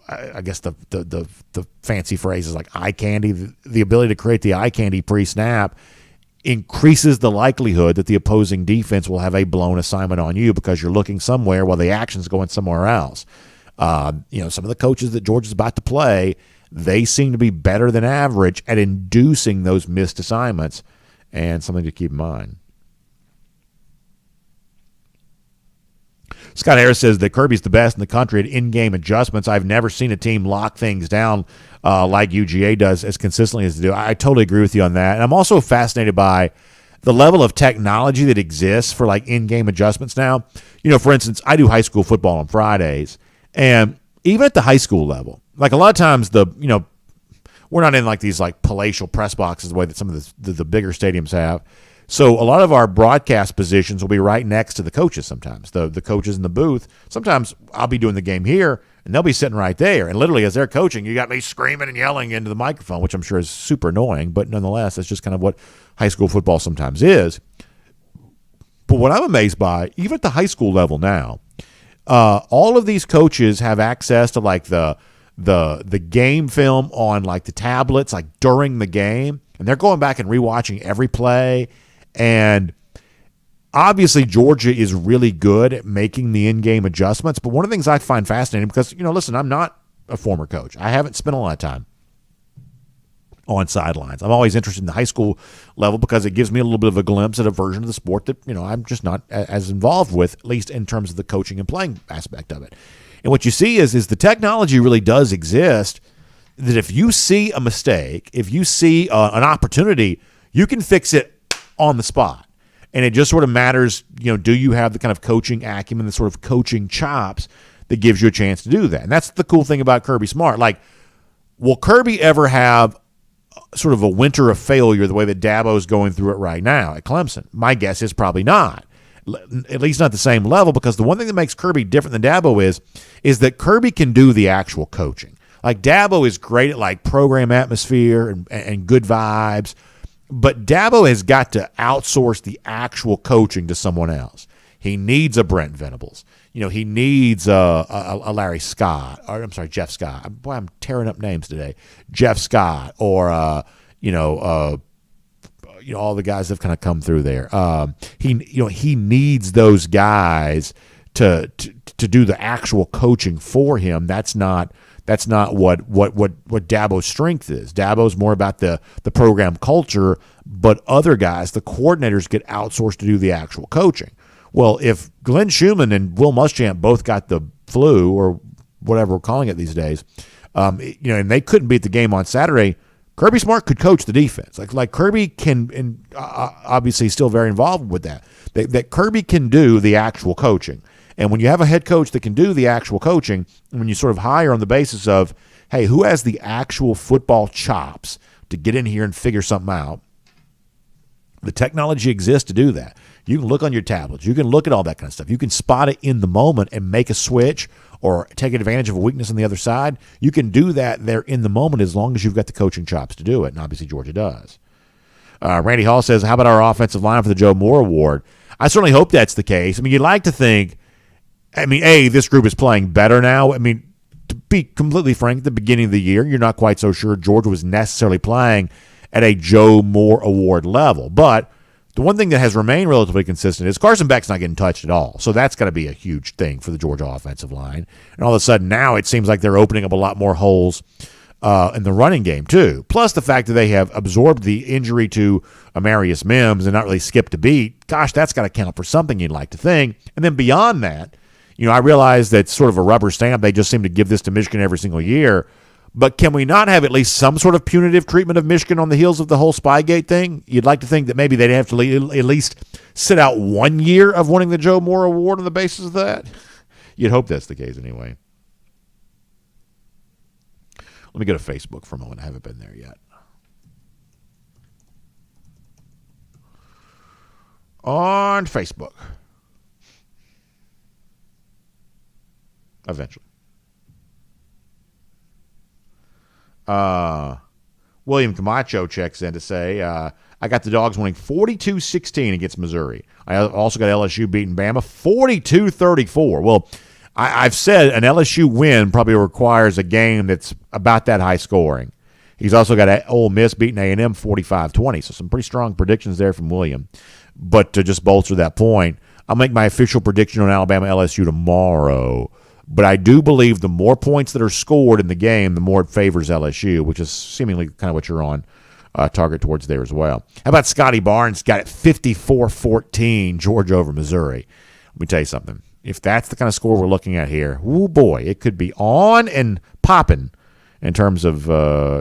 I guess the fancy phrase is like eye candy, the ability to create the eye candy pre-snap increases the likelihood that the opposing defense will have a blown assignment on you because you're looking somewhere while the action's going somewhere else. Some of the coaches that Georgia's about to play, they seem to be better than average at inducing those missed assignments, and something to keep in mind. Scott Harris says that Kirby's the best in the country at in-game adjustments. I've never seen a team lock things down like UGA does as consistently as they do. I totally agree with you on that. And I'm also fascinated by the level of technology that exists for in-game adjustments now. For instance, I do high school football on Fridays, and even at the high school level, a lot of times we're not in these palatial press boxes the way that some of the bigger stadiums have. So a lot of our broadcast positions will be right next to the coaches sometimes, the coaches in the booth. Sometimes I'll be doing the game here, and they'll be sitting right there. And literally as they're coaching, you got me screaming and yelling into the microphone, which I'm sure is super annoying. But nonetheless, that's just kind of what high school football sometimes is. But what I'm amazed by, even at the high school level now, all of these coaches have access to the game film on the tablets during the game, and they're going back and rewatching every play. And obviously Georgia is really good at making the in-game adjustments, but one of the things I find fascinating, because, listen, I'm not a former coach. I haven't spent a lot of time on sidelines. I'm always interested in the high school level because it gives me a little bit of a glimpse at a version of the sport that, I'm just not as involved with, at least in terms of the coaching and playing aspect of it. And what you see is the technology really does exist, that if you see a mistake, if you see an opportunity, you can fix it on the spot. And it just sort of matters, do you have the kind of coaching acumen, the sort of coaching chops that gives you a chance to do that? And that's the cool thing about Kirby Smart. Like, will Kirby ever have sort of a winter of failure the way that Dabo's going through it right now at Clemson? My guess is probably not. At least not the same level, because the one thing that makes Kirby different than Dabo is that Kirby can do the actual coaching. Like, Dabo is great at like program atmosphere and good vibes, but Dabo has got to outsource the actual coaching to someone else. He needs a Brent Venables. He needs a Larry Scott, or I'm sorry, Jeff Scott. Boy, I'm tearing up names today. Jeff Scott, or all the guys that have kind of come through there. He needs those guys to do the actual coaching for him. That's not what Dabo's strength is. Dabo's more about the program culture, but other guys, the coordinators, get outsourced to do the actual coaching. Well, if Glenn Schumann and Will Muschamp both got the flu, or whatever we're calling it these days, and they couldn't beat the game on Saturday, Kirby Smart could coach the defense. Like Kirby can, and obviously he's still very involved with that. That Kirby can do the actual coaching. And when you have a head coach that can do the actual coaching, when you sort of hire on the basis of, hey, who has the actual football chops to get in here and figure something out, the technology exists to do that. You can look on your tablets. You can look at all that kind of stuff. You can spot it in the moment and make a switch or take advantage of a weakness on the other side. You can do that there in the moment as long as you've got the coaching chops to do it, and obviously Georgia does. Randy Hall says, how about our offensive line for the Joe Moore Award? I certainly hope that's the case. I mean, you'd like to think, this group is playing better now. I mean, to be completely frank, at the beginning of the year, you're not quite so sure Georgia was necessarily playing at a Joe Moore Award level. But the one thing that has remained relatively consistent is Carson Beck's not getting touched at all. So that's got to be a huge thing for the Georgia offensive line. And all of a sudden now it seems like they're opening up a lot more holes in the running game too. Plus the fact that they have absorbed the injury to Amarius Mims and not really skipped a beat. Gosh, that's got to count for something, you'd like to think. And then beyond that, I realize that's sort of a rubber stamp. They just seem to give this to Michigan every single year. But can we not have at least some sort of punitive treatment of Michigan on the heels of the whole Spygate thing? You'd like to think that maybe they'd have to at least sit out 1 year of winning the Joe Moore Award on the basis of that. You'd hope that's the case anyway. Let me go to Facebook for a moment. I haven't been there yet. On Facebook. Eventually. William Camacho checks in to say, I got the Dogs winning 42-16 against Missouri. I also got LSU beating Bama 42-34. Well, I've said an LSU win probably requires a game that's about that high scoring. He's also got Ole Miss beating A&M 45-20. So some pretty strong predictions there from William. But to just bolster that point, I'll make my official prediction on Alabama LSU tomorrow. But I do believe the more points that are scored in the game, the more it favors LSU, which is seemingly kind of what you're on target towards there as well. How about Scotty Barnes got it 54-14, Georgia over Missouri? Let me tell you something. If that's the kind of score we're looking at here, oh boy, it could be on and popping in terms of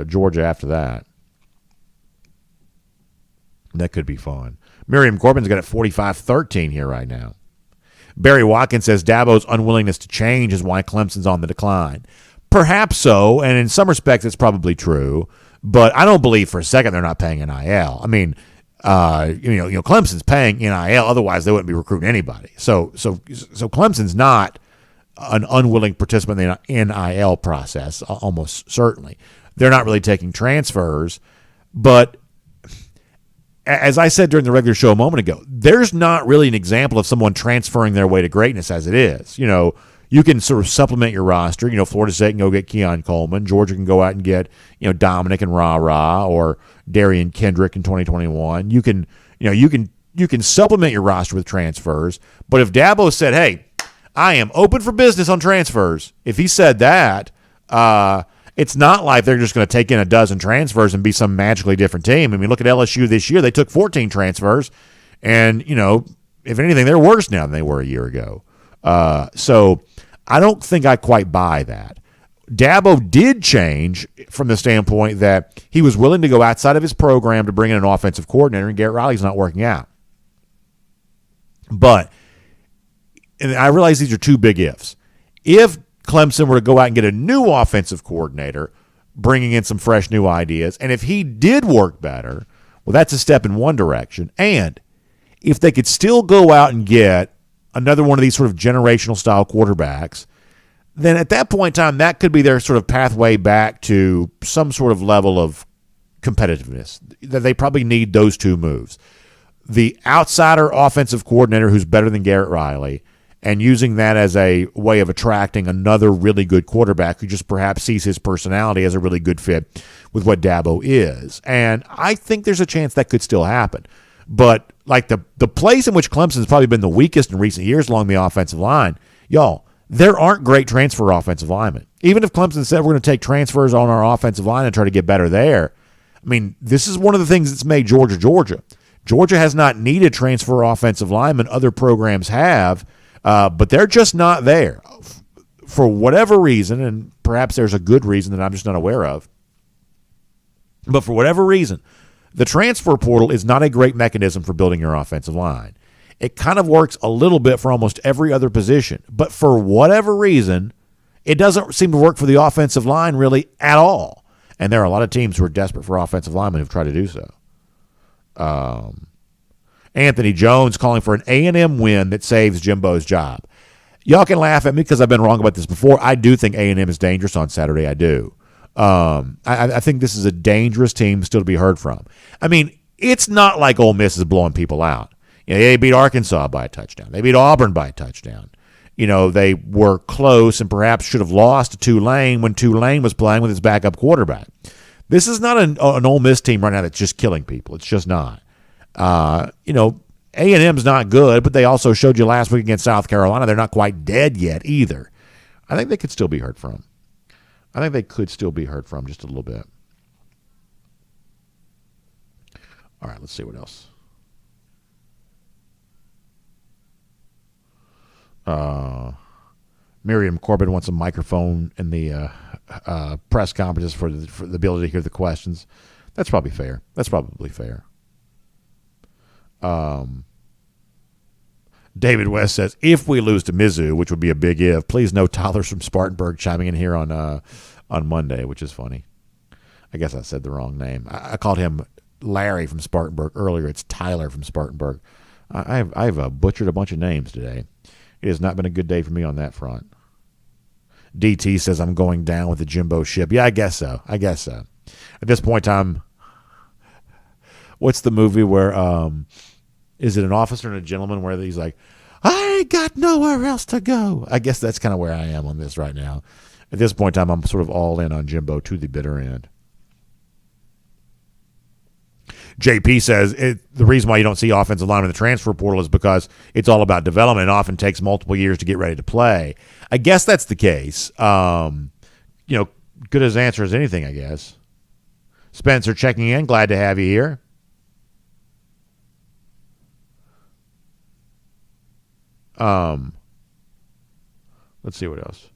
Georgia after that. That could be fun. Miriam Corbin's got it 45-13 here right now. Barry Watkins says Dabo's unwillingness to change is why Clemson's on the decline. Perhaps so, and in some respects it's probably true, but I don't believe for a second they're not paying NIL. I mean, Clemson's paying NIL, otherwise they wouldn't be recruiting anybody. So Clemson's not an unwilling participant in the NIL process, almost certainly. They're not really taking transfers, but as I said during the regular show a moment ago, there's not really an example of someone transferring their way to greatness as it is. You can sort of supplement your roster. Florida State can go get Keon Coleman. Georgia can go out and get, Dominic and Ra or Darian Kendrick in 2021. You can can supplement your roster with transfers. But if Dabo said, hey, I am open for business on transfers, if he said that, it's not like they're just going to take in a dozen transfers and be some magically different team. I mean, look at LSU this year. They took 14 transfers, and, if anything, they're worse now than they were a year ago. So I don't think I quite buy that. Dabo did change from the standpoint that he was willing to go outside of his program to bring in an offensive coordinator, and Garrett Riley's not working out. But and I realize these are two big ifs. If Clemson were to go out and get a new offensive coordinator, bringing in some fresh new ideas, and if he did work better, well, that's a step in one direction. And if they could still go out and get another one of these sort of generational style quarterbacks, then at that point in time, that could be their sort of pathway back to some sort of level of competitiveness. That they probably need those two moves. The outsider offensive coordinator who's better than Garrett Riley, and using that as a way of attracting another really good quarterback who just perhaps sees his personality as a really good fit with what Dabo is. And I think there's a chance that could still happen. But like the place in which Clemson's probably been the weakest in recent years along the offensive line, y'all, there aren't great transfer offensive linemen. Even if Clemson said we're going to take transfers on our offensive line and try to get better there, I mean, this is one of the things that's made Georgia, Georgia. Georgia has not needed transfer offensive linemen. Other programs have, but they're just not there for whatever reason, and perhaps there's a good reason that I'm just not aware of. But for whatever reason, the transfer portal is not a great mechanism for building your offensive line. It kind of works a little bit for almost every other position, but for whatever reason, it doesn't seem to work for the offensive line really at all. And there are a lot of teams who are desperate for offensive linemen who've tried to do so. Anthony Jones calling for an A&M win that saves Jimbo's job. Y'all can laugh at me because I've been wrong about this before. I do think A&M is dangerous on Saturday. I do. I think this is a dangerous team still to be heard from. I mean, it's not like Ole Miss is blowing people out. They beat Arkansas by a touchdown. They beat Auburn by a touchdown. They were close and perhaps should have lost to Tulane when Tulane was playing with his backup quarterback. This is not an Ole Miss team right now that's just killing people. It's just not. A&M's not good, but they also showed you last week against South Carolina they're not quite dead yet either. I think they could still be heard from. Just a little bit. All right, let's see what else. Miriam Corbin wants a microphone in the press conferences for the ability to hear the questions. That's probably fair. David West says, if we lose to Mizzou, which would be a big if, please no Tyler's from Spartanburg chiming in here on Monday, which is funny. I guess I said the wrong name. I called him Larry from Spartanburg earlier. It's Tyler from Spartanburg. I've butchered a bunch of names today. It has not been a good day for me on that front. DT says I'm going down with the Jimbo ship. Yeah, I guess so. At this point in time, what's the movie where is it An Officer and a Gentleman where he's like, I ain't got nowhere else to go. I guess that's kind of where I am on this right now. At this point in time, I'm sort of all in on Jimbo to the bitter end. JP says the reason why you don't see offensive linemen in the transfer portal is because it's all about development. It often takes multiple years to get ready to play. I guess that's the case. Good as answer as anything, I guess. Spencer checking in. Glad to have you here. Let's see what else.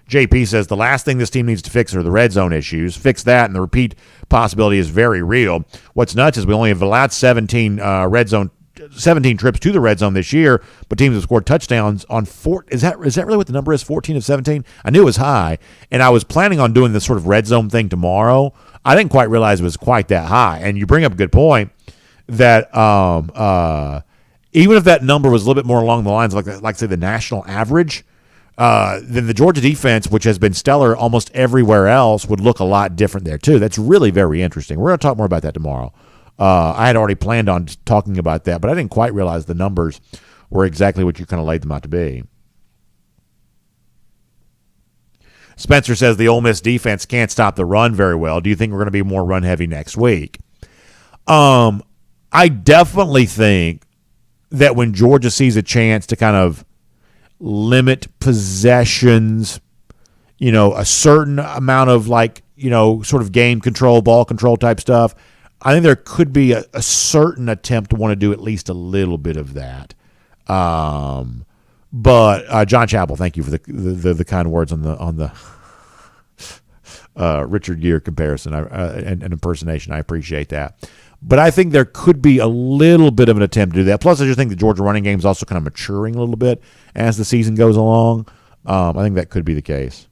JP says the last thing this team needs to fix are the red zone issues. Fix that, and the repeat possibility is very real. What's nuts is we only have allowed 17 trips to the red zone this year, but teams have scored touchdowns on 4. Is that really what the number is? 14 of 17? I knew it was high, and I was planning on doing this sort of red zone thing tomorrow. I didn't quite realize it was quite that high. And you bring up a good point that even if that number was a little bit more along the lines of like say the national average, then the Georgia defense, which has been stellar almost everywhere else, would look a lot different there too. That's really very interesting. We're going to talk more about that tomorrow. I had already planned on talking about that, but I didn't quite realize the numbers were exactly what you kind of laid them out to be. Spencer says the Ole Miss defense can't stop the run very well. Do you think we're going to be more run heavy next week? I definitely think that when Georgia sees a chance to kind of limit possessions, a certain amount of sort of game control, ball control type stuff, I think there could be a certain attempt to want to do at least a little bit of that. But John Chappell, thank you for the kind words on the Richard Gere comparison and impersonation. I appreciate that. But I think there could be a little bit of an attempt to do that. Plus, I just think the Georgia running game is also kind of maturing a little bit as the season goes along. I think that could be the case.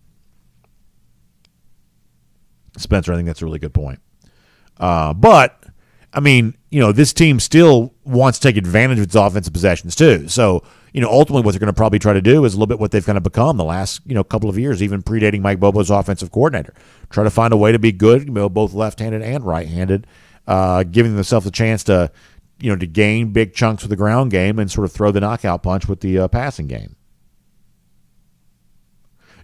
Spencer, I think that's a really good point. But, I mean, this team still wants to take advantage of its offensive possessions too. So, ultimately what they're going to probably try to do is a little bit what they've kind of become the last, couple of years, even predating Mike Bobo's offensive coordinator. Try to find a way to be good, both left-handed and right-handed, giving themselves a chance to, to gain big chunks with the ground game and sort of throw the knockout punch with the passing game.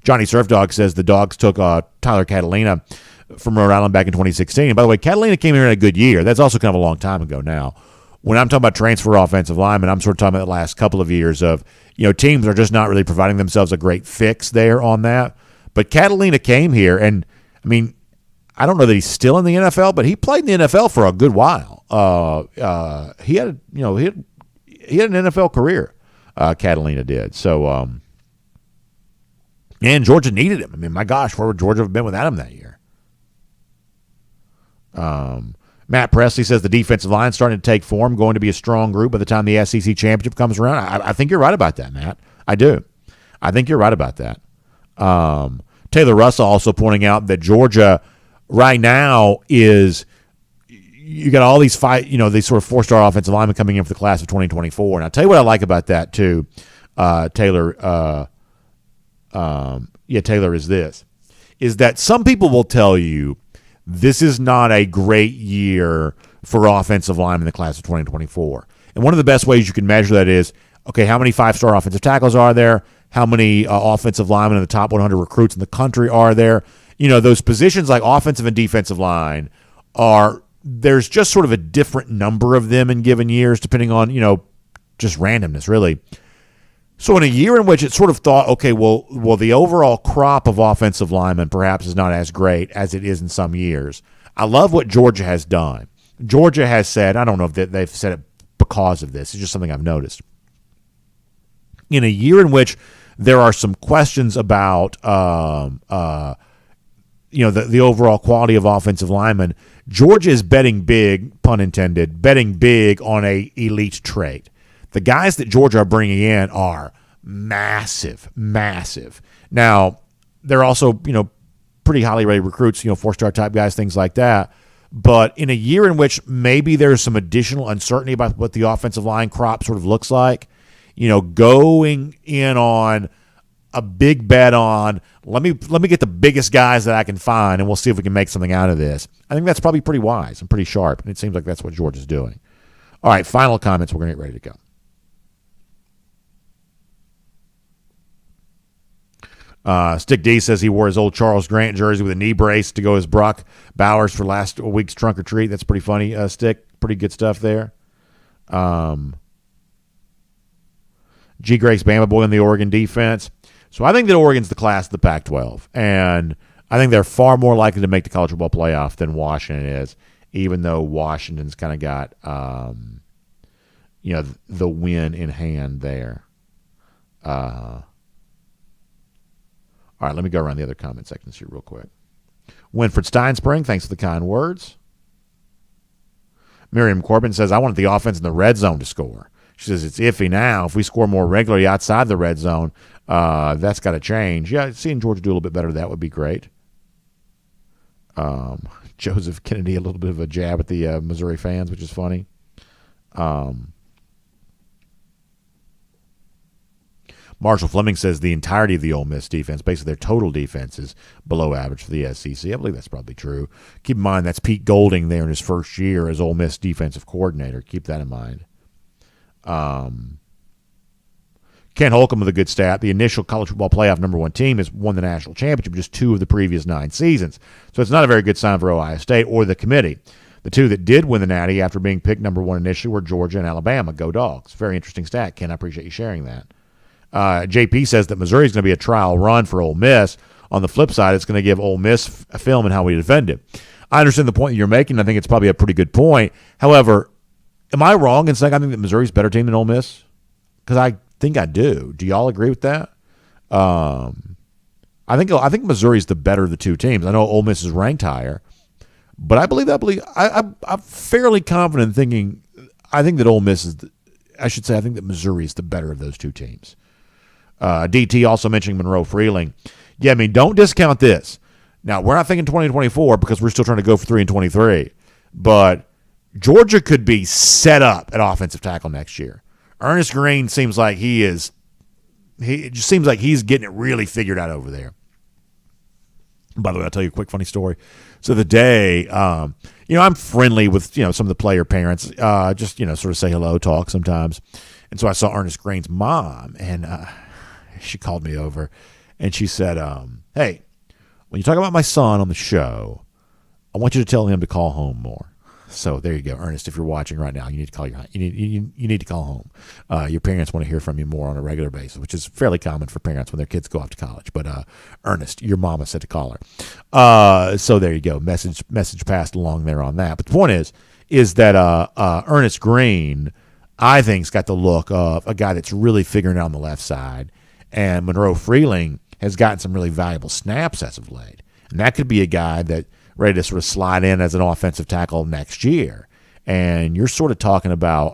Johnny Surf Dog says the Dogs took Tyler Catalina from Rhode Island back in 2016. And by the way, Catalina came here in a good year. That's also kind of a long time ago now. When I'm talking about transfer offensive linemen, I'm sort of talking about the last couple of years of, teams are just not really providing themselves a great fix there on that. But Catalina came here, and, I mean, I don't know that he's still in the NFL, but he played in the NFL for a good while. He had an NFL career, Catalina did. So, and Georgia needed him. I mean, my gosh, where would Georgia have been without him that year? Matt Presley says the defensive line is starting to take form, going to be a strong group by the time the SEC championship comes around. I think you're right about that, Matt. I do. I think you're right about that. Taylor Russell also pointing out that Georgia right now is you got all these these sort of four-star offensive linemen coming in for the class of 2024. And I'll tell you what I like about that too, Taylor. Taylor is that some people will tell you this is not a great year for offensive linemen in the class of 2024. And one of the best ways you can measure that is, okay, how many five-star offensive tackles are there? How many offensive linemen in the top 100 recruits in the country are there? Those positions like offensive and defensive line there's just sort of a different number of them in given years depending on, just randomness, really. So in a year in which it's sort of thought, okay, well, the overall crop of offensive linemen perhaps is not as great as it is in some years. I love what Georgia has done. Georgia has said, I don't know if they've said it because of this. It's just something I've noticed. In a year in which there are some questions about, the overall quality of offensive linemen, Georgia is betting big, pun intended, betting big on a elite trait. The guys that Georgia are bringing in are massive, massive. Now, they're also, pretty highly rated recruits, four-star type guys, things like that. But in a year in which maybe there's some additional uncertainty about what the offensive line crop sort of looks like, going in on a big bet on let me get the biggest guys that I can find, and we'll see if we can make something out of this. I think that's probably pretty wise and pretty sharp, and it seems like that's what Georgia's doing. All right, final comments. We're going to get ready to go. Stick D says he wore his old Charles Grant jersey with a knee brace to go as Brock Bowers for last week's trunk or treat. That's pretty funny, Stick. Pretty good stuff there. G. Grace Bama Boy in the Oregon defense. So I think that Oregon's the class of the Pac-12, and I think they're far more likely to make the college football playoff than Washington is, even though Washington's kind of got the win in hand there. All right, let me go around the other comment sections here real quick. Winfred Steinspring, thanks for the kind words. Miriam Corbin says, I wanted the offense in the red zone to score. She says, it's iffy now. If we score more regularly outside the red zone, that's got to change. Yeah, seeing Georgia do a little bit better, that would be great. Joseph Kennedy, a little bit of a jab at the Missouri fans, which is funny. Marshall Fleming says the entirety of the Ole Miss defense, basically their total defense, is below average for the SEC. I believe that's probably true. Keep in mind that's Pete Golding there in his first year as Ole Miss defensive coordinator. Keep that in mind. Ken Holcomb with a good stat. The initial college football playoff number one team has won the national championship just 2 of the previous 9 seasons. So it's not a very good sign for Ohio State or the committee. The two that did win the Natty after being picked number one initially were Georgia and Alabama. Go Dogs. Very interesting stat, Ken. I appreciate you sharing that. JP says that Missouri is going to be a trial run for Ole Miss. On the flip side, it's going to give Ole Miss a film in how we defend it. I understand the point that you're making. I think it's probably a pretty good point. However, am I wrong in saying I think that Missouri's a better team than Ole Miss? Because I think I do. Do y'all agree with that? I think Missouri's the better of the two teams. I know Ole Miss is ranked higher, but I'm fairly confident in thinking I think that Ole Miss is. I think that Missouri is the better of those two teams. DT also mentioning Monroe Freeling. Yeah, I mean, don't discount this. Now, we're not thinking 2024 because we're still trying to go for 3-23, but Georgia could be set up at offensive tackle next year. Ernest Green seems like it just seems like he's getting it really figured out over there. By the way, I'll tell you a quick funny story. So the day, I'm friendly with, some of the player parents, just, sort of say hello, talk sometimes. And so I saw Ernest Green's mom, and she called me over, and she said, hey, when you talk about my son on the show, I want you to tell him to call home more. So there you go, Ernest. If you're watching right now, you need to call you need to call home. Your parents want to hear from you more on a regular basis, which is fairly common for parents when their kids go off to college. But Ernest, your mama said to call her. So there you go. Message passed along there on that. But the point is that Ernest Green, I think, has got the look of a guy that's really figuring it out on the left side, and Monroe Freeling has gotten some really valuable snaps as of late, and that could be a guy that ready to sort of slide in as an offensive tackle next year. And you're sort of talking about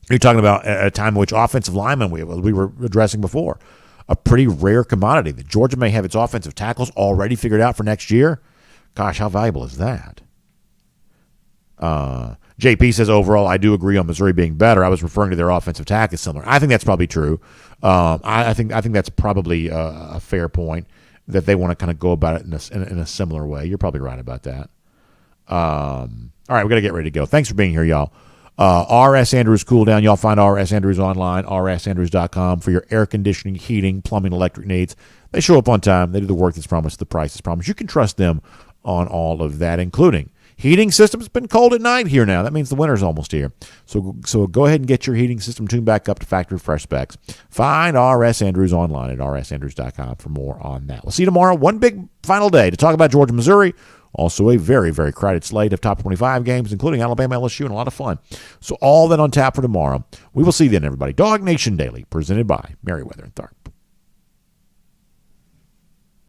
a time in which offensive linemen, we were addressing before, a pretty rare commodity. That Georgia may have its offensive tackles already figured out for next year. Gosh, how valuable is that? JP says, overall, I do agree on Missouri being better. I was referring to their offensive tackle as similar. I think that's probably true. I think that's probably a fair point, that they want to kind of go about it in a similar way. You're probably right about that. All right, we got to get ready to go. Thanks for being here, y'all. R.S. Andrews Cool Down. Y'all find R.S. Andrews online, rsandrews.com, for your air conditioning, heating, plumbing, electric needs. They show up on time. They do the work that's promised, the price is promised. You can trust them on all of that, including heating systems. It's been cold at night here now. That means the winter's almost here. So go ahead and get your heating system tuned back up to factory fresh specs. Find R.S. Andrews online at rsandrews.com for more on that. We'll see you tomorrow. One big final day to talk about Georgia, Missouri. Also a very, very crowded slate of top 25 games, including Alabama, LSU, and a lot of fun. So all that on tap for tomorrow. We will see you then, everybody. Dog Nation Daily, presented by Merriweather and Tharp.